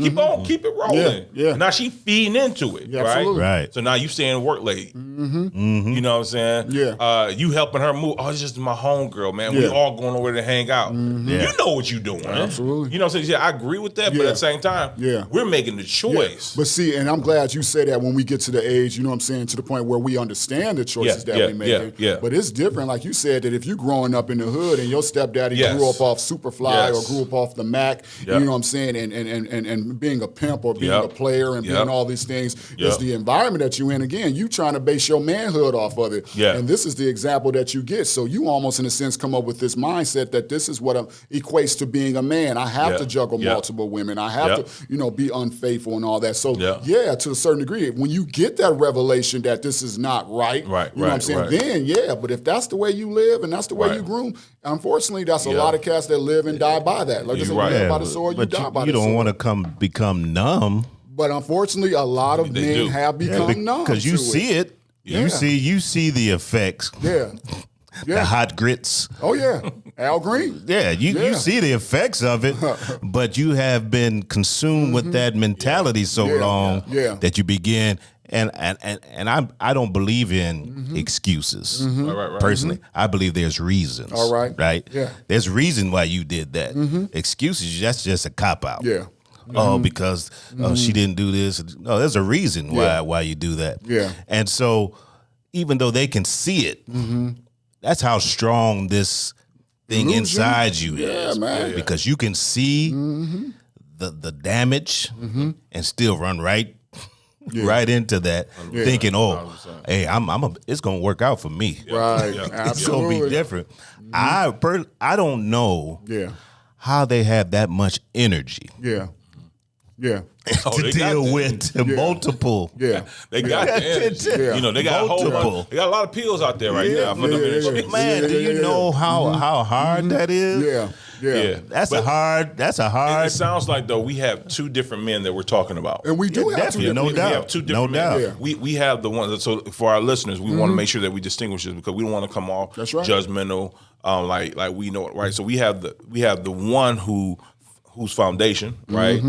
Keep it rolling. Yeah. Now she feeding into it, Yeah, right? absolutely. Right. So now you staying to work late. You know what I'm saying? Yeah. You helping her move. Oh, it's just my homegirl, man. We Yeah. all going over there to hang out. Yeah. You know what you're doing. Absolutely. You know what I'm saying? Yeah, I agree with that, but Yeah. at the same time, Yeah. we're making the choice. But see, and I'm glad you say that when we get to the age, you know what I'm saying, to the point where we understand the choices that we make. But it's different, like you said, that if you're growing up in the hood and your stepdaddy grew up off Superfly or grew up off the Mac, you know what I'm saying, and being a pimp or being a player and being all these things, it's the environment that you in. Again, you trying to base your manhood off of it. Yeah. And this is the example that you get. So you almost, in a sense, come up with this mindset that this is what equates to being a man. I have to juggle multiple women. I have to, be unfaithful and all that. So, to a certain degree, when you get that revelation that this is not right, you know what I'm saying, then, but if that's the way you live and that's the way you groom, unfortunately, that's a lot of cats that live and die by that. Like I said, you live by the sword, you die by the sword. You don't want to become numb. But unfortunately, a lot of men have become numb because you see it. Yeah. You see the effects. Yeah. The hot grits. Oh yeah, Al Green. Yeah, you see the effects of it, but you have been consumed with that mentality so long that you begin. And I don't believe in excuses. Personally, I believe there's reasons. All right. Right. Yeah. There's reason why you did that. Excuses, that's just a cop out. Yeah. Oh, because she didn't do this. No, there's a reason why you do that. Yeah. And so, even though they can see it, that's how strong this thing inside you is. Man. Because you can see the damage and still run right into that, thinking, "Oh, hey, it's gonna work out for me. Right. It's gonna be different." I don't know how they have that much energy. Yeah. Yeah. To deal with multiple. Yeah. They got the energy. Yeah. You know, they got they got a lot of pills out there right now for them in the streets. Man, do you know how hard that is? Yeah. That's a hard. And it sounds like though we have two different men that we're talking about. And we do have two definitely, no different doubt. We have two different No men. doubt. Yeah. We have the ones. So for our listeners, we want to make sure that we distinguish this because we don't want to come off judgmental. Like we know it, right? So we have the one whose foundation, right?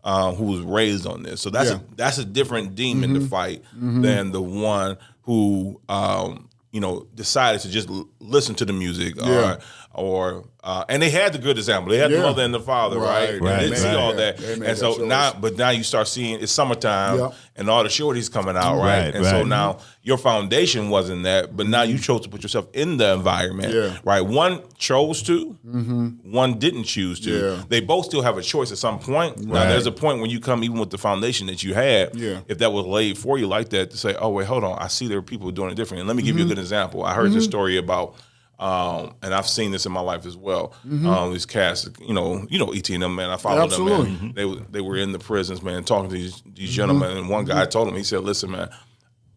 Who was raised on this. So that's a different demon to fight than the one who decided to just listen to the music or and they had the good example. They had the mother and the father, right? They didn't see all that. And so now you start seeing it's summertime and all the shorties coming out, right? And so now your foundation wasn't that, but now you chose to put yourself in the environment, right? One chose to, one didn't choose to. Yeah. They both still have a choice at some point. Now there's a point when you come even with the foundation that you had, if that was laid for you like that, to say, oh wait, hold on, I see there are people doing it differently. And let me give you a good example. I heard this story about and I've seen this in my life as well. These cats, you know, ET and them, man. I followed them, man. They were in the prisons, man, talking to these gentlemen. And one guy told him, he said, "Listen, man,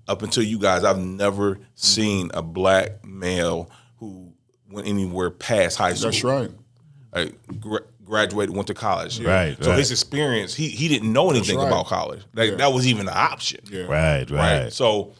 up until you guys, I've never seen a black male who went anywhere past high school. That's right. Like, graduated, went to college. Right. So his experience, he didn't know anything about college. That was even an option. Right. So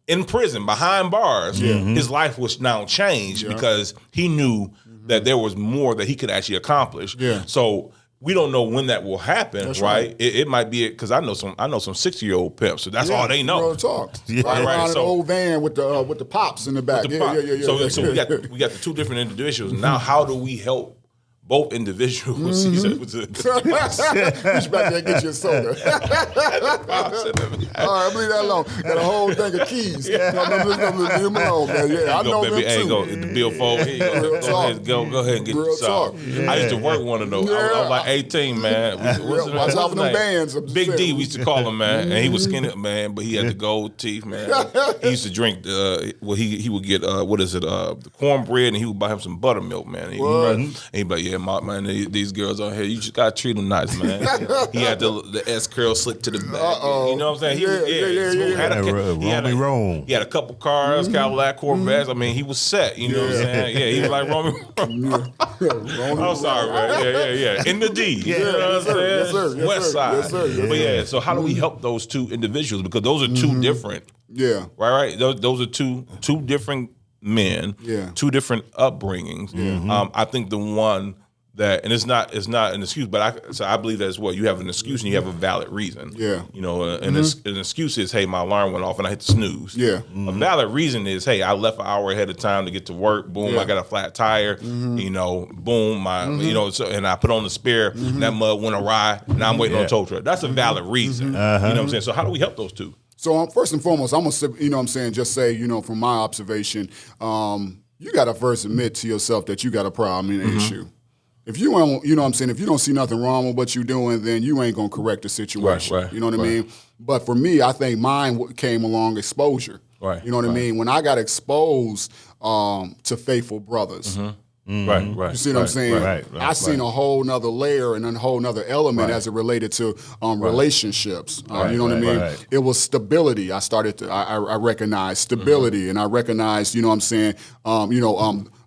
in prison, behind bars, his life was now changed because he knew that there was more that he could actually accomplish. So we don't know when that will happen, right? It might be because I know some 60-year-old pimps, so that's all they know. Real talk. Right. Around So an old van with the pops in the back. So we got the two different individuals. Now, how do we help both individuals. He said, Reach back there and get you a soda. All right, leave that alone. Got a whole thing of keys. Leave him alone, man. Yeah, I know them baby, too. Go, the billfold. Here you go ahead and get Real your sock. talk. I used to work one of those. I was like 18, man. Watch out for them bands. Big D, we used to call him, man. And he was skinny, man, but he had the gold teeth, man. He used to drink, he would get, the cornbread, and he would buy him some buttermilk, man. And he'd be like, yeah, man, these girls on here, you just got to treat them nice, man. He had the S curl slick to the back. You know what I'm saying? He had a couple cars, Cadillac Corvettes. I mean, he was set. You know what I'm saying? Yeah, he was like Romy. I'm sorry, man. Yeah. In the D. You know what I'm saying? Yes, sir. West Side. Yes, sir. But yeah, so how do we help those two individuals? Because those are two different. Yeah. Right. Those are two different men. Yeah. Two different upbringings. I think the one that, and it's not an excuse, but I believe that as well. You have an excuse and you have a valid reason. Yeah. You know, an excuse is, hey, my alarm went off and I hit the snooze. Yeah. A valid reason is, hey, I left an hour ahead of time to get to work. Boom, I got a flat tire. You know, boom, and I put on the spare. And that mud went awry. And I'm waiting on a tow truck. That's a valid reason. You know what I'm saying? So how do we help those two? So first and foremost, I'm gonna, you know what I'm saying, just say, you know, from my observation, you gotta first admit to yourself that you got a problem and an issue. If you don't, you know what I'm saying, if you don't see nothing wrong with what you're doing, then you ain't going to correct the situation. Right, you know what I mean? But for me, I think mine came along exposure. Right. You know what I mean? When I got exposed to faithful brothers. Right. You see what I'm saying? I seen a whole nother layer and a whole nother element as it related to relationships. You know what I mean? It was stability. I started to, I recognized stability, and I recognized, you know what I'm saying,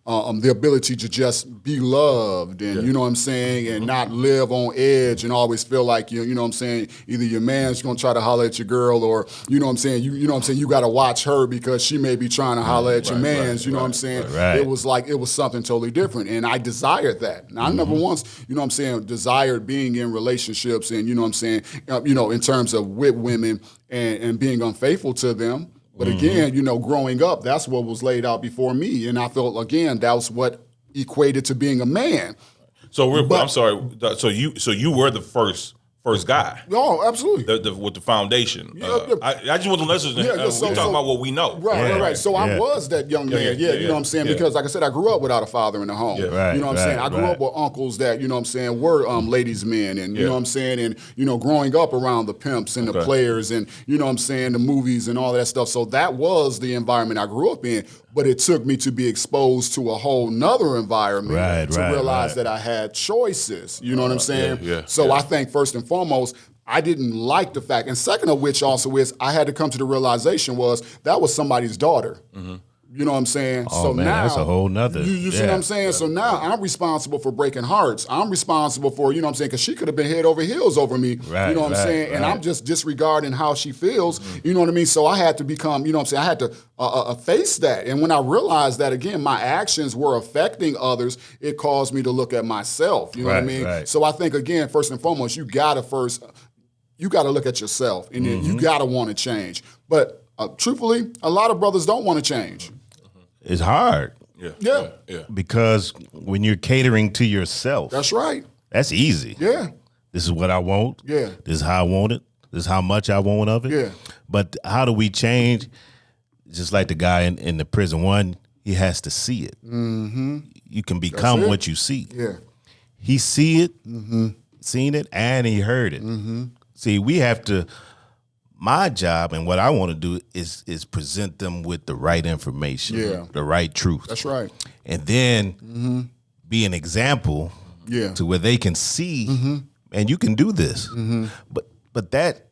the ability to just be loved, and you know what I'm saying, and not live on edge and always feel like you know what I'm saying, either your man's gonna try to holler at your girl, or you know what I'm saying, you know what I'm saying, you gotta watch her because she may be trying to holler at your man's, you know what I'm saying. It was like, it was something totally different, and I desired that. And I never once, you know what I'm saying, desired being in relationships, and you know what I'm saying, in terms of with women and being unfaithful to them. But again, you know, growing up, that's what was laid out before me. And I felt, again, that was what equated to being a man. So I'm sorry. So you were the first guy. Oh, absolutely. With the foundation. I just want to listen. We're talking about what we know. Right. So I was that young man. You know what I'm saying? Because like I said, I grew up without a father in the home. You know what I'm saying? I grew up with uncles that, you know what I'm saying, were ladies' men. And you know what I'm saying? And, you know, growing up around the pimps and the players and, you know what I'm saying, the movies and all that stuff. So that was the environment I grew up in. But it took me to be exposed to a whole nother environment to realize that I had choices. You know what I'm saying? So I think first and foremost, I didn't like the fact, and second of which also is I had to come to the realization was that was somebody's daughter. You know what I'm saying? Oh, so man, now that's a whole nother. You see what I'm saying? So now I'm responsible for breaking hearts. I'm responsible for, you know what I'm saying, because she could have been head over heels over me. You know what I'm saying? And I'm just disregarding how she feels. You know what I mean? So I had to become, you know what I'm saying, I had to face that. And when I realized that, again, my actions were affecting others, it caused me to look at myself. You know what I mean? So I think, again, first and foremost, you got to look at yourself, and then you got to want to change. But truthfully, a lot of brothers don't want to change. It's hard. Yeah. Because when you're catering to yourself. That's right. That's easy. Yeah. This is what I want. Yeah. This is how I want it. This is how much I want of it. Yeah. But how do we change? Just like the guy in the prison. One, he has to see it. You can become what you see. Yeah. He see it, seen it, and he heard it. See, we have to. My job and what I want to do is present them with the right information, the right truth. That's right. And then be an example to where they can see, and you can do this. But that,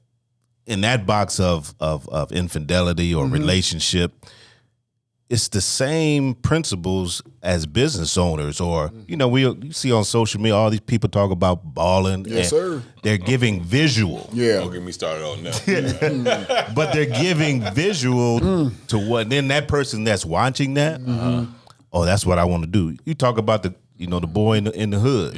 in that box of infidelity or relationship, it's the same principles as business owners, or you see on social media all these people talk about balling. Yes, sir. They're giving visual. Yeah. Don't get me started on that. But they're giving visual to what? And then that person that's watching that, oh, that's what I want to do. You talk about the boy in the hood,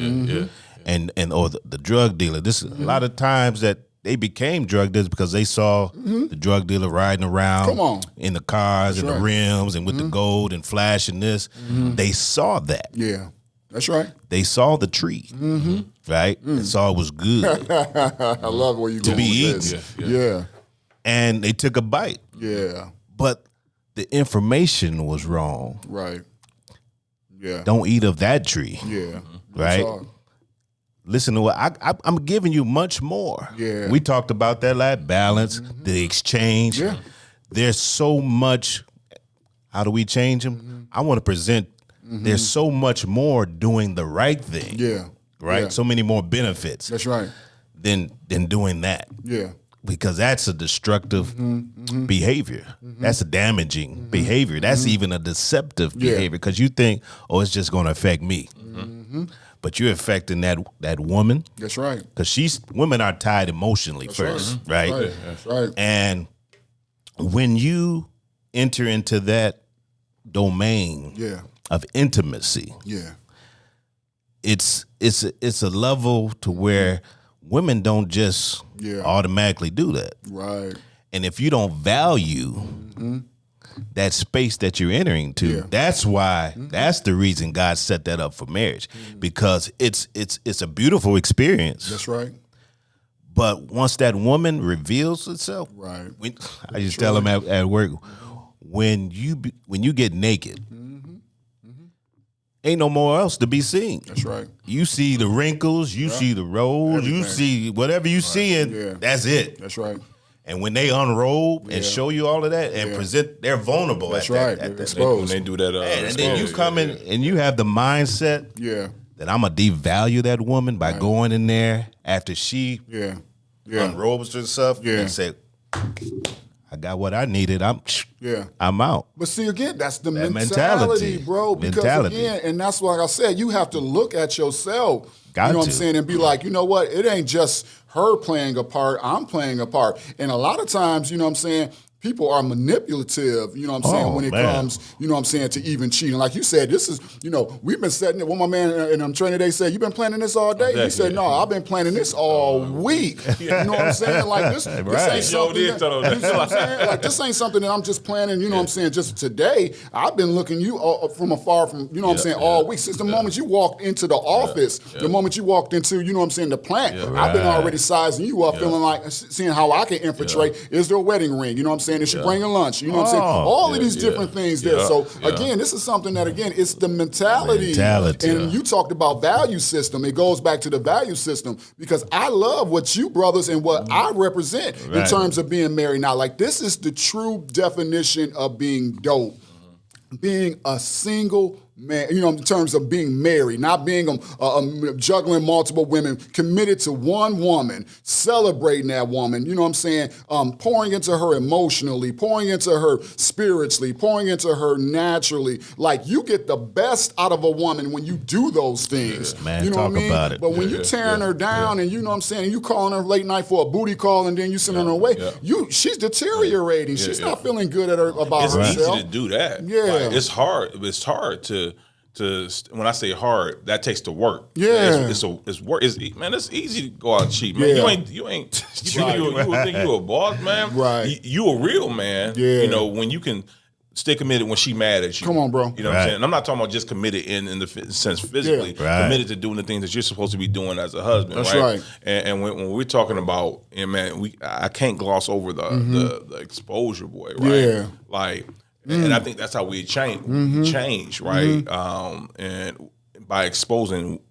and or the drug dealer. This a lot of times that they became drug dealers because they saw the drug dealer riding around in the cars and the rims and with the gold and flashing this. They saw that. Yeah. That's right. They saw the tree, right? And saw it was good I love where you to going be with eaten. this. Yeah. And they took a bite. Yeah. But the information was wrong. Right. Yeah. Don't eat of that tree, Yeah. right? Talk. Listen to what I'm giving you much more. Yeah. We talked about that, like balance, the exchange. Yeah. There's so much. How do we change them? I want to present. There's so much more doing the right thing. Yeah. Right. Yeah. So many more benefits That's right. than doing that. Yeah. Because that's a destructive behavior. That's a damaging behavior. That's even a deceptive behavior because you think, oh, it's just going to affect me. But you're affecting that woman. That's right. Because women are tied emotionally first, right? That's right. And when you enter into that domain Yeah. of intimacy, Yeah. it's a level to where women don't just automatically do that. Right. And if you don't value that space that you're entering to, that's why that's the reason God set that up for marriage. Because it's a beautiful experience. That's right. But once that woman reveals itself, Right. I just tell them at work, when you get naked, ain't no more else to be seen. That's right. You see the wrinkles, you see the rolls, you see whatever you seeing, that's it. That's right. And when they unrobe and show you all of that and present, they're vulnerable. That's at right. That, Exposed. When they do that, and then you come in and you have the mindset Yeah. that I'm gonna devalue that woman by going in there after she Yeah. unrobes herself and say, I got what I needed. I'm out. But see, again, that's the That mentality, mentality. bro. Because Mentality. again, and that's why, like I said, you have to look at yourself. Got you know what to. I'm saying? And be like, you know what? It ain't just her playing a part. I'm playing a part. And a lot of times, you know what I'm saying, people are manipulative, you know what I'm saying, when it comes, you know what I'm saying, to even cheating. Like you said, this is, you know, we've been setting it. When my man in training today said, you been planning this all day? He said, no, I've been planning this all week. You know what I'm saying? Like this ain't something that, you know what I'm saying? Like this ain't something that I'm just planning, you know what I'm saying, just today. I've been looking you from afar from, you know what I'm saying, all week. Since the moment you walked into the office, the moment you walked into, you know what I'm saying, the plant, I've been already sizing you up, feeling like, seeing how I can infiltrate. Is there a wedding ring? You know what I'm saying? Is she bringing lunch? You know what I'm saying? All of these different things there. So again, this is something that, again, it's the mentality. And you talked about value system. It goes back to the value system because I love what you brothers and what I represent in terms of being married. Now, like this is the true definition of being dope. Being a single man, you know, in terms of being married, not being juggling multiple women, committed to one woman, celebrating that woman, you know what I'm saying, pouring into her emotionally, pouring into her spiritually, pouring into her naturally. Like you get the best out of a woman when you do those things. Man, you know talk what I mean? about it. But when you tearing her down and you know what I'm saying, you calling her late night for a booty call and then you send her on her way, she's deteriorating. She's not feeling good about herself. It's easy to do that. Yeah. Like, it's hard. It's hard to when I say hard, that takes the work. Yeah. It's work. Man, it's easy to go out and cheat, man. You ain't you would think you a boss, man. Right. You a real man. Yeah. You know, when you can stay committed when she mad at you. Come on, bro. You know what I'm saying? And I'm not talking about just committed in the sense physically. Committed to doing the things that you're supposed to be doing as a husband. That's right. And when we're talking about, and man, I can't gloss over the exposure, boy. Right. Yeah. Like. And I think that's how we change, right? And by exposing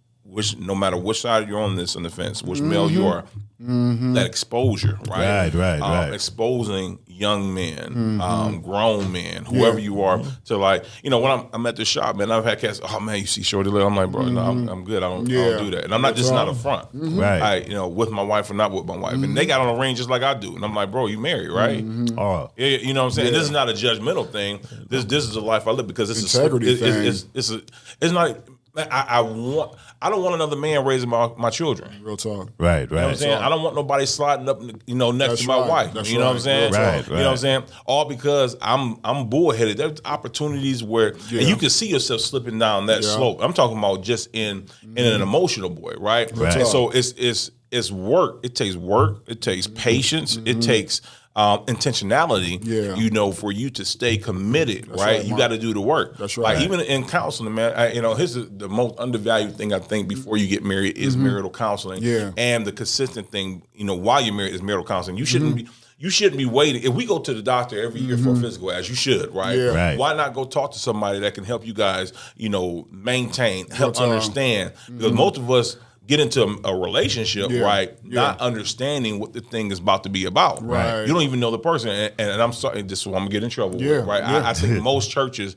no matter which side you're on the fence, which male you are, that exposure, right? Right. Exposing young men, grown men, whoever you are, to like, you know, when I'm at the shop, man, I've had cats, oh man, you see Shorty Lil? I'm like, bro, no, I'm good. I don't do that. And I'm not not a front. Right. You know, with my wife or not with my wife. And they got on a ring just like I do. And I'm like, bro, you married, right? Oh. Yeah, you know what I'm saying? This is not a judgmental thing. This is a life I live because it's Integrity it's not. I don't want another man raising my children. Real talk. Right. You know what I'm saying? I don't want nobody sliding up, next to my wife. You know what I'm saying? Right. You know what I'm saying? All because I'm bullheaded. There's opportunities where and you can see yourself slipping down that slope. I'm talking about just in an emotional way, right? And so it's work. It takes work. It takes patience. It takes intentionality, Yeah. you know, for you to stay committed, right? right, You Mark. got to do the work. That's right. Like even in counseling, man, you know, here's the most undervalued thing I think before you get married is marital counseling. Yeah. And the consistent thing, you know, while you're married is marital counseling. You shouldn't be. You shouldn't be waiting. If we go to the doctor every year for a physical, as you should, right? Yeah. Right. Why not go talk to somebody that can help you guys, you know, maintain, help understand? Because most of us get into a relationship, Yeah. right, Yeah. not understanding what the thing is about to be about. Right. You don't even know the person. And I'm sorry, this is what I'm going to get in trouble Yeah. with, right? Yeah. I think most churches,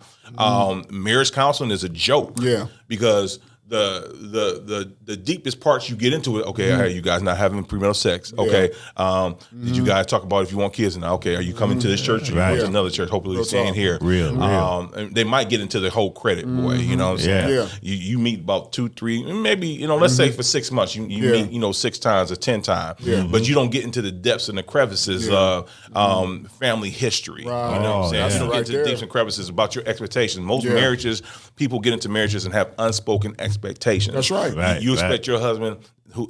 marriage counseling is a joke. Yeah. Because the deepest parts you get into it. Okay, hey, you guys not having premarital sex. Okay, did you guys talk about if you want kids now? Okay, are you coming to this church or you going to another church? Hopefully, you're staying here. Real. And they might get into the whole credit, boy. You know what I'm saying? Yeah. You meet about 2, 3, maybe you know. Let's say for 6 months you meet 6 times or 10 times, but you don't get into the depths and the crevices of family history. Right. You know what I'm saying? Yeah. You don't Right get into there. the depths and crevices about your expectations. Most Yeah. marriages, people get into marriages and have unspoken expectations. That's right. Right. You expect your husband,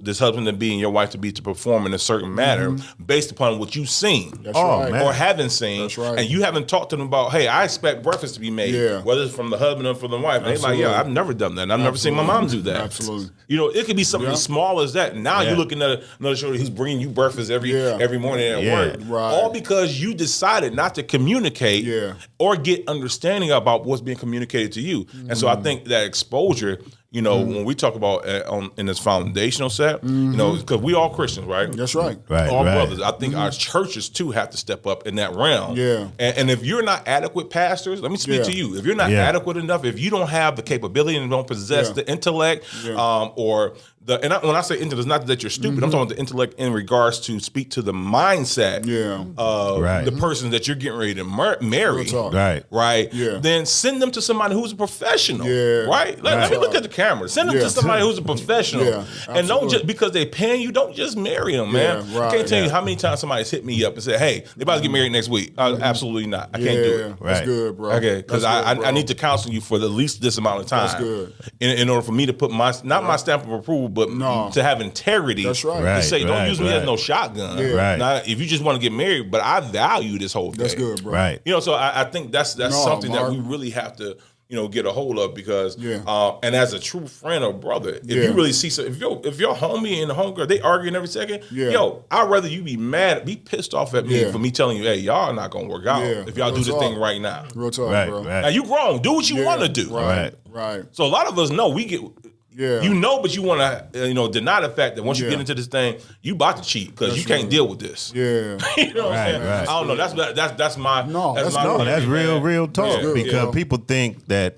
this husband to be and your wife to be to perform in a certain manner based upon what you've seen. That's right. man. Or haven't seen, That's right. and you haven't talked to them about, hey, I expect breakfast to be made, Yeah. whether it's from the husband or from the wife. And they're like, Absolutely. yeah, I've never done that. And I've never seen my mom do that. Absolutely. You know, it could be something as small as that. Now Yeah. you're looking at another show who's bringing you breakfast every morning at Yeah. work. Right. All because you decided not to communicate or get understanding about what's being communicated to you. And so I think that exposure, you know, when we talk about in this foundational set, you know, because we all Christians, right? That's right. Right. All right. brothers. I think our churches too have to step up in that realm. Yeah. And if you're not adequate pastors, let me speak Yeah. to you. If you're not Yeah. adequate enough, if you don't have the capability and don't possess Yeah. the intellect, Yeah. or when I say intellect, it's not that you're stupid. I'm talking about the intellect in regards to speak to the mindset Yeah. of Right. the person that you're getting ready to marry. Real talk. Right. Right. Yeah. Then send them to somebody who's a professional. Yeah. Right. Let me Right. look at the camera. Send them Yeah. to somebody who's a professional. Yeah, And don't absolutely. just because they're paying you, don't just marry them, man. Yeah, right. I can't tell you Yeah. how many times somebody's hit me up and said, "Hey, they about to get married next week." Absolutely not. I can't do it. That's Right. good, bro. Okay, because That's good, I bro. need to counsel you for at least this amount of time. That's good. In order for me to put my stamp of approval, but No. to have integrity. That's right. To Right, say, don't right, use me as right. no shotgun. Yeah. Right. Now, if you just want to get married, but I value this whole thing. That's good, bro. Right. You know, so I think that's No, something Mark. that we really have to, you know, get a hold of because, Yeah. And as a true friend or brother, if Yeah. you really see, if your homie and the homegirl, they arguing every second, Yeah. yo, I'd rather you be pissed off at me Yeah. for me telling you, hey, y'all not gonna work out Yeah. if y'all do Real this talk. thing right now. Real talk, Right. bro. Right. Now you grown, do what you Yeah. want to do. Right. Right. So a lot of us know we get. Yeah. You know, but you want to, deny the fact that once you Yeah. get into this thing, you about to cheat because you can't deal with this. Yeah. You know what I'm saying? right. I don't know. That's my No, that's my good. No, that's opinion, real man. talk good, because bro. people think that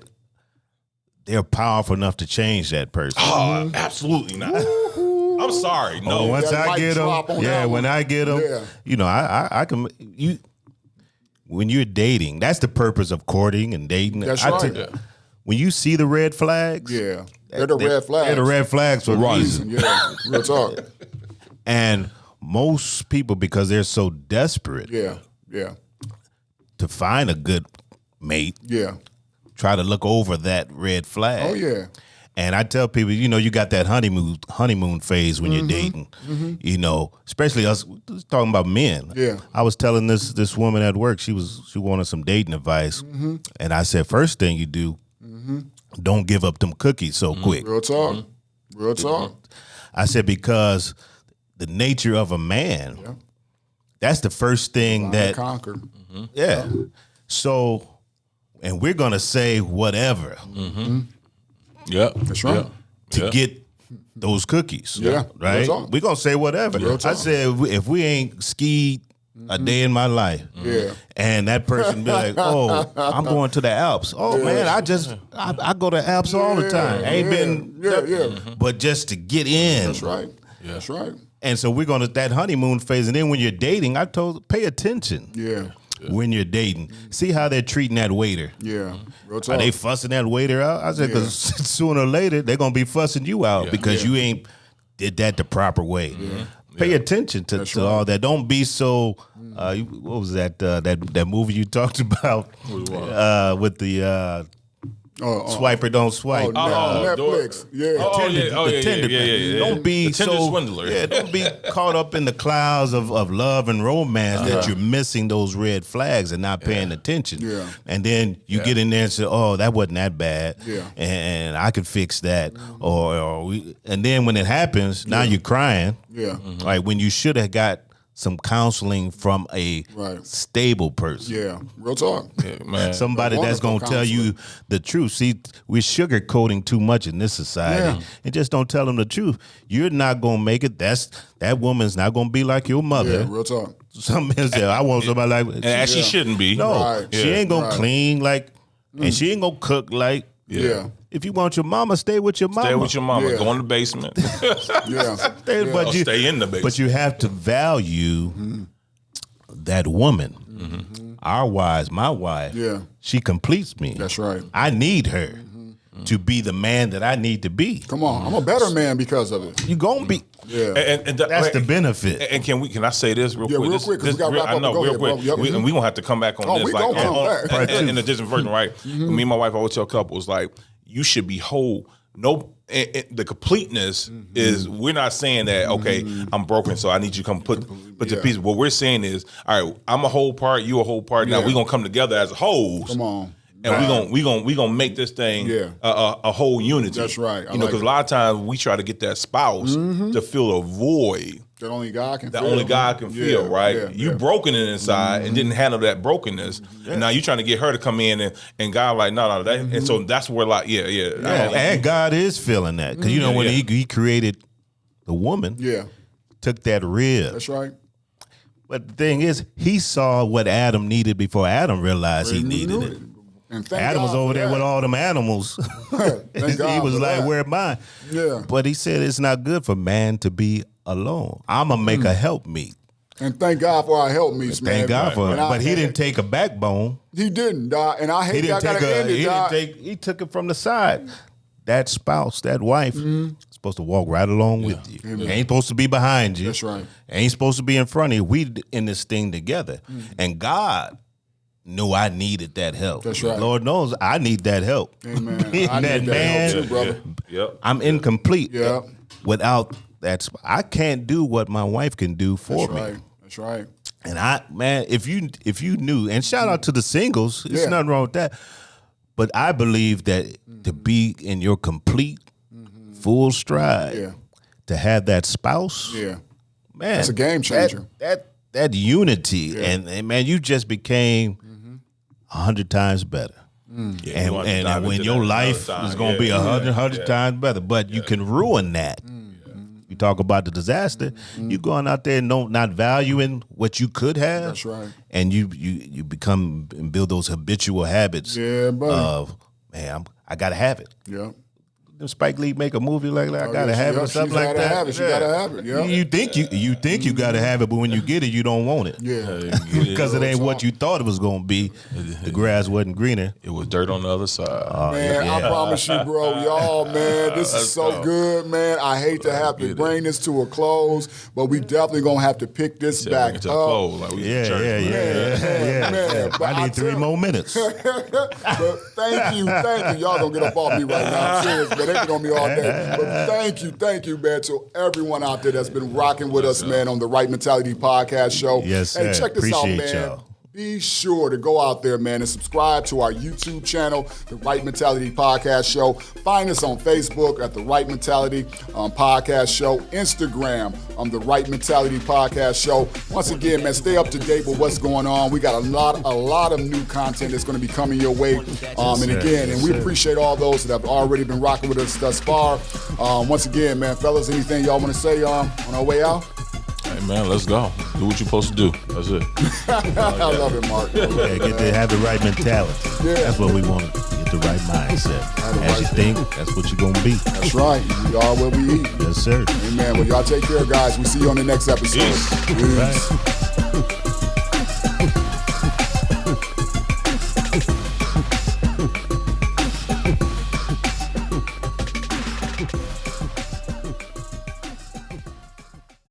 they're powerful enough to change that person. Oh, absolutely not. I'm sorry. No. Once that I mic get drop them, on yeah, that when one. I get them, Yeah. you know, I can you. When you're dating, that's the purpose of courting and dating. That's I right. tell- When you see the red flags, Yeah. They're the red flags. They're the red flags for a reason. Yeah. Real talk. And most people, because they're so desperate Yeah. Yeah. to find a good mate, Yeah. try to look over that red flag. Oh yeah. And I tell people, you know, you got that honeymoon phase when Mm-hmm. you're dating. You know, especially us talking about men. Yeah. I was telling this woman at work, she wanted some dating advice, Mm-hmm. and I said, first thing you do, don't give up them cookies so quick. Real talk. Real talk. I said because the nature of a man, that's the first thing that Conquer. yeah. So, and we're gonna say whatever Yeah. That's right. to get those cookies. Yeah. Right? Real talk. We're gonna say whatever. Real I talk. said if we ain't skied a day in my life, Yeah. and that person be like, "Oh, I'm going to the Alps." Oh man, I go to Alps all the time. Ain't been, Yeah. but just to get in. That's right. That's right. And so we're gonna that honeymoon phase, and then when you're dating, I told pay attention. Yeah. When you're dating, see how they're treating that waiter. Yeah. Real talk. Are they fussing that waiter out? I said, because sooner or later they're gonna be fussing you out because you ain't did that the proper way. Pay attention to all that. Don't be so. What was that? That movie you talked about with the Swiper don't swipe. Netflix. Yeah. The Tinder. Don't be the Tinder so swindler. Yeah, don't be caught up in the clouds of love and romance that you're missing those red flags and not paying attention. Yeah. And then you get in there and say, "Oh, that wasn't that bad," and I could fix that. And then when it happens, now you're crying. Yeah. Like when you should have got some counseling from a stable person. Yeah. Real talk. Yeah, man. Somebody that's going to tell you the truth. See, we're sugarcoating too much in this society. And just don't tell them the truth. You're not going to make it. That woman's not going to be like your mother. Yeah, real talk. Some men say, I want somebody like... And she shouldn't be. No, she ain't going to clean like... And she ain't going to cook like... Yeah. If you want your mama, stay with your mama. Stay with your mama. Go in the basement. Stay in the basement. But you have to value that woman. Our wives, my wife, she completes me. That's right. I need her to be the man that I need to be. Come on, I'm a better man because of it. You gonna be. Yeah. And that's the benefit. And can I say this real quick? Real quick, because we got to wrap up. I know, Go real ahead, quick. bro. We're going to have to come back on this. We gonna come back. In a different version, right? Me and my wife always tell couples, like, you should be whole. The completeness is, we're not saying that, okay, I'm broken, so I need you to come put the pieces. What we're saying is, all right, I'm a whole part, you a whole part. Now we're going to come together as wholes. Come on. And we gonna make this thing a whole unity. That's right. Because a lot of times we try to get that spouse to fill a void that only God can that feel. only God can feel, right? You broken it inside and didn't handle that brokenness, and now you trying to get her to come in and God like no, that, and so that's where like and God is feeling that because you know when he created the woman, took that rib. That's right. But the thing is, he saw what Adam needed before Adam realized he needed it. And Adam was over there with all them animals. He was like, where am I? Yeah. But he said it's not good for man to be alone. I'm going to make a helpmeet. And thank God for our helpmeets, man. Thank God for it. But he didn't take a backbone. He didn't, and I hate that. He took it from the side. That spouse, that wife, supposed to walk right along with you. Amen. Ain't supposed to be behind you. That's right. Ain't supposed to be in front of you. We in this thing together. And God knew I needed that help. That's right. Lord knows I need that help. Amen. I need that help too, brother. Yep. I'm incomplete without that. I can't do what my wife can do for me. Right. That's right. And if you knew, and shout out to the singles, there's nothing wrong with that. But I believe that to be in your complete, full stride, to have that spouse, man, it's a game changer. That unity, and man, you just became 100 times better. And when your life is going to be 100 times better, but you can ruin that. You talk about the disaster. You going out there not valuing what you could have. That's right. And you become and build those habitual habits. Yeah, buddy. Of man, I gotta have it. Yeah. Spike Lee make a movie like that, I gotta have it or something like that. She gotta have it. Yeah. You think you gotta have it, but when you get it, you don't want it. Yeah. Because it ain't what you thought it was gonna be. The grass wasn't greener. It was dirt on the other side. Man, I promise you, bro, y'all, man, this is so good, man. I hate to have to bring this to a close, but we definitely gonna have to pick this back up. Yeah. I need 3 more minutes. But thank you. Y'all gonna get up off me right now. I'm serious, man. They been on me all day. But thank you, man, to everyone out there that's been rocking with us, man, on the Right Mentality Podcast Show. Yes, sir. Hey, check this out, man. Y'all. Be sure to go out there, man, and subscribe to our YouTube channel, The Right Mentality Podcast Show. Find us on Facebook at The Right Mentality Podcast Show. Instagram, The Right Mentality Podcast Show. Once again, man, stay up to date with what's going on. We got a lot of new content that's going to be coming your way. And we appreciate all those that have already been rocking with us thus far. Once again, man, fellas, anything y'all want to say on our way out? Hey man, let's go. Do what you're supposed to do. That's it. I love it, Mark. Get to have the right mentality. Yeah. That's what we want. Get the right mindset. As you think, that's what you're gonna be. That's right. We are what we eat. Yes, sir. Amen. Well, y'all take care, guys. We see you on the next episode. Peace. Peace. Right.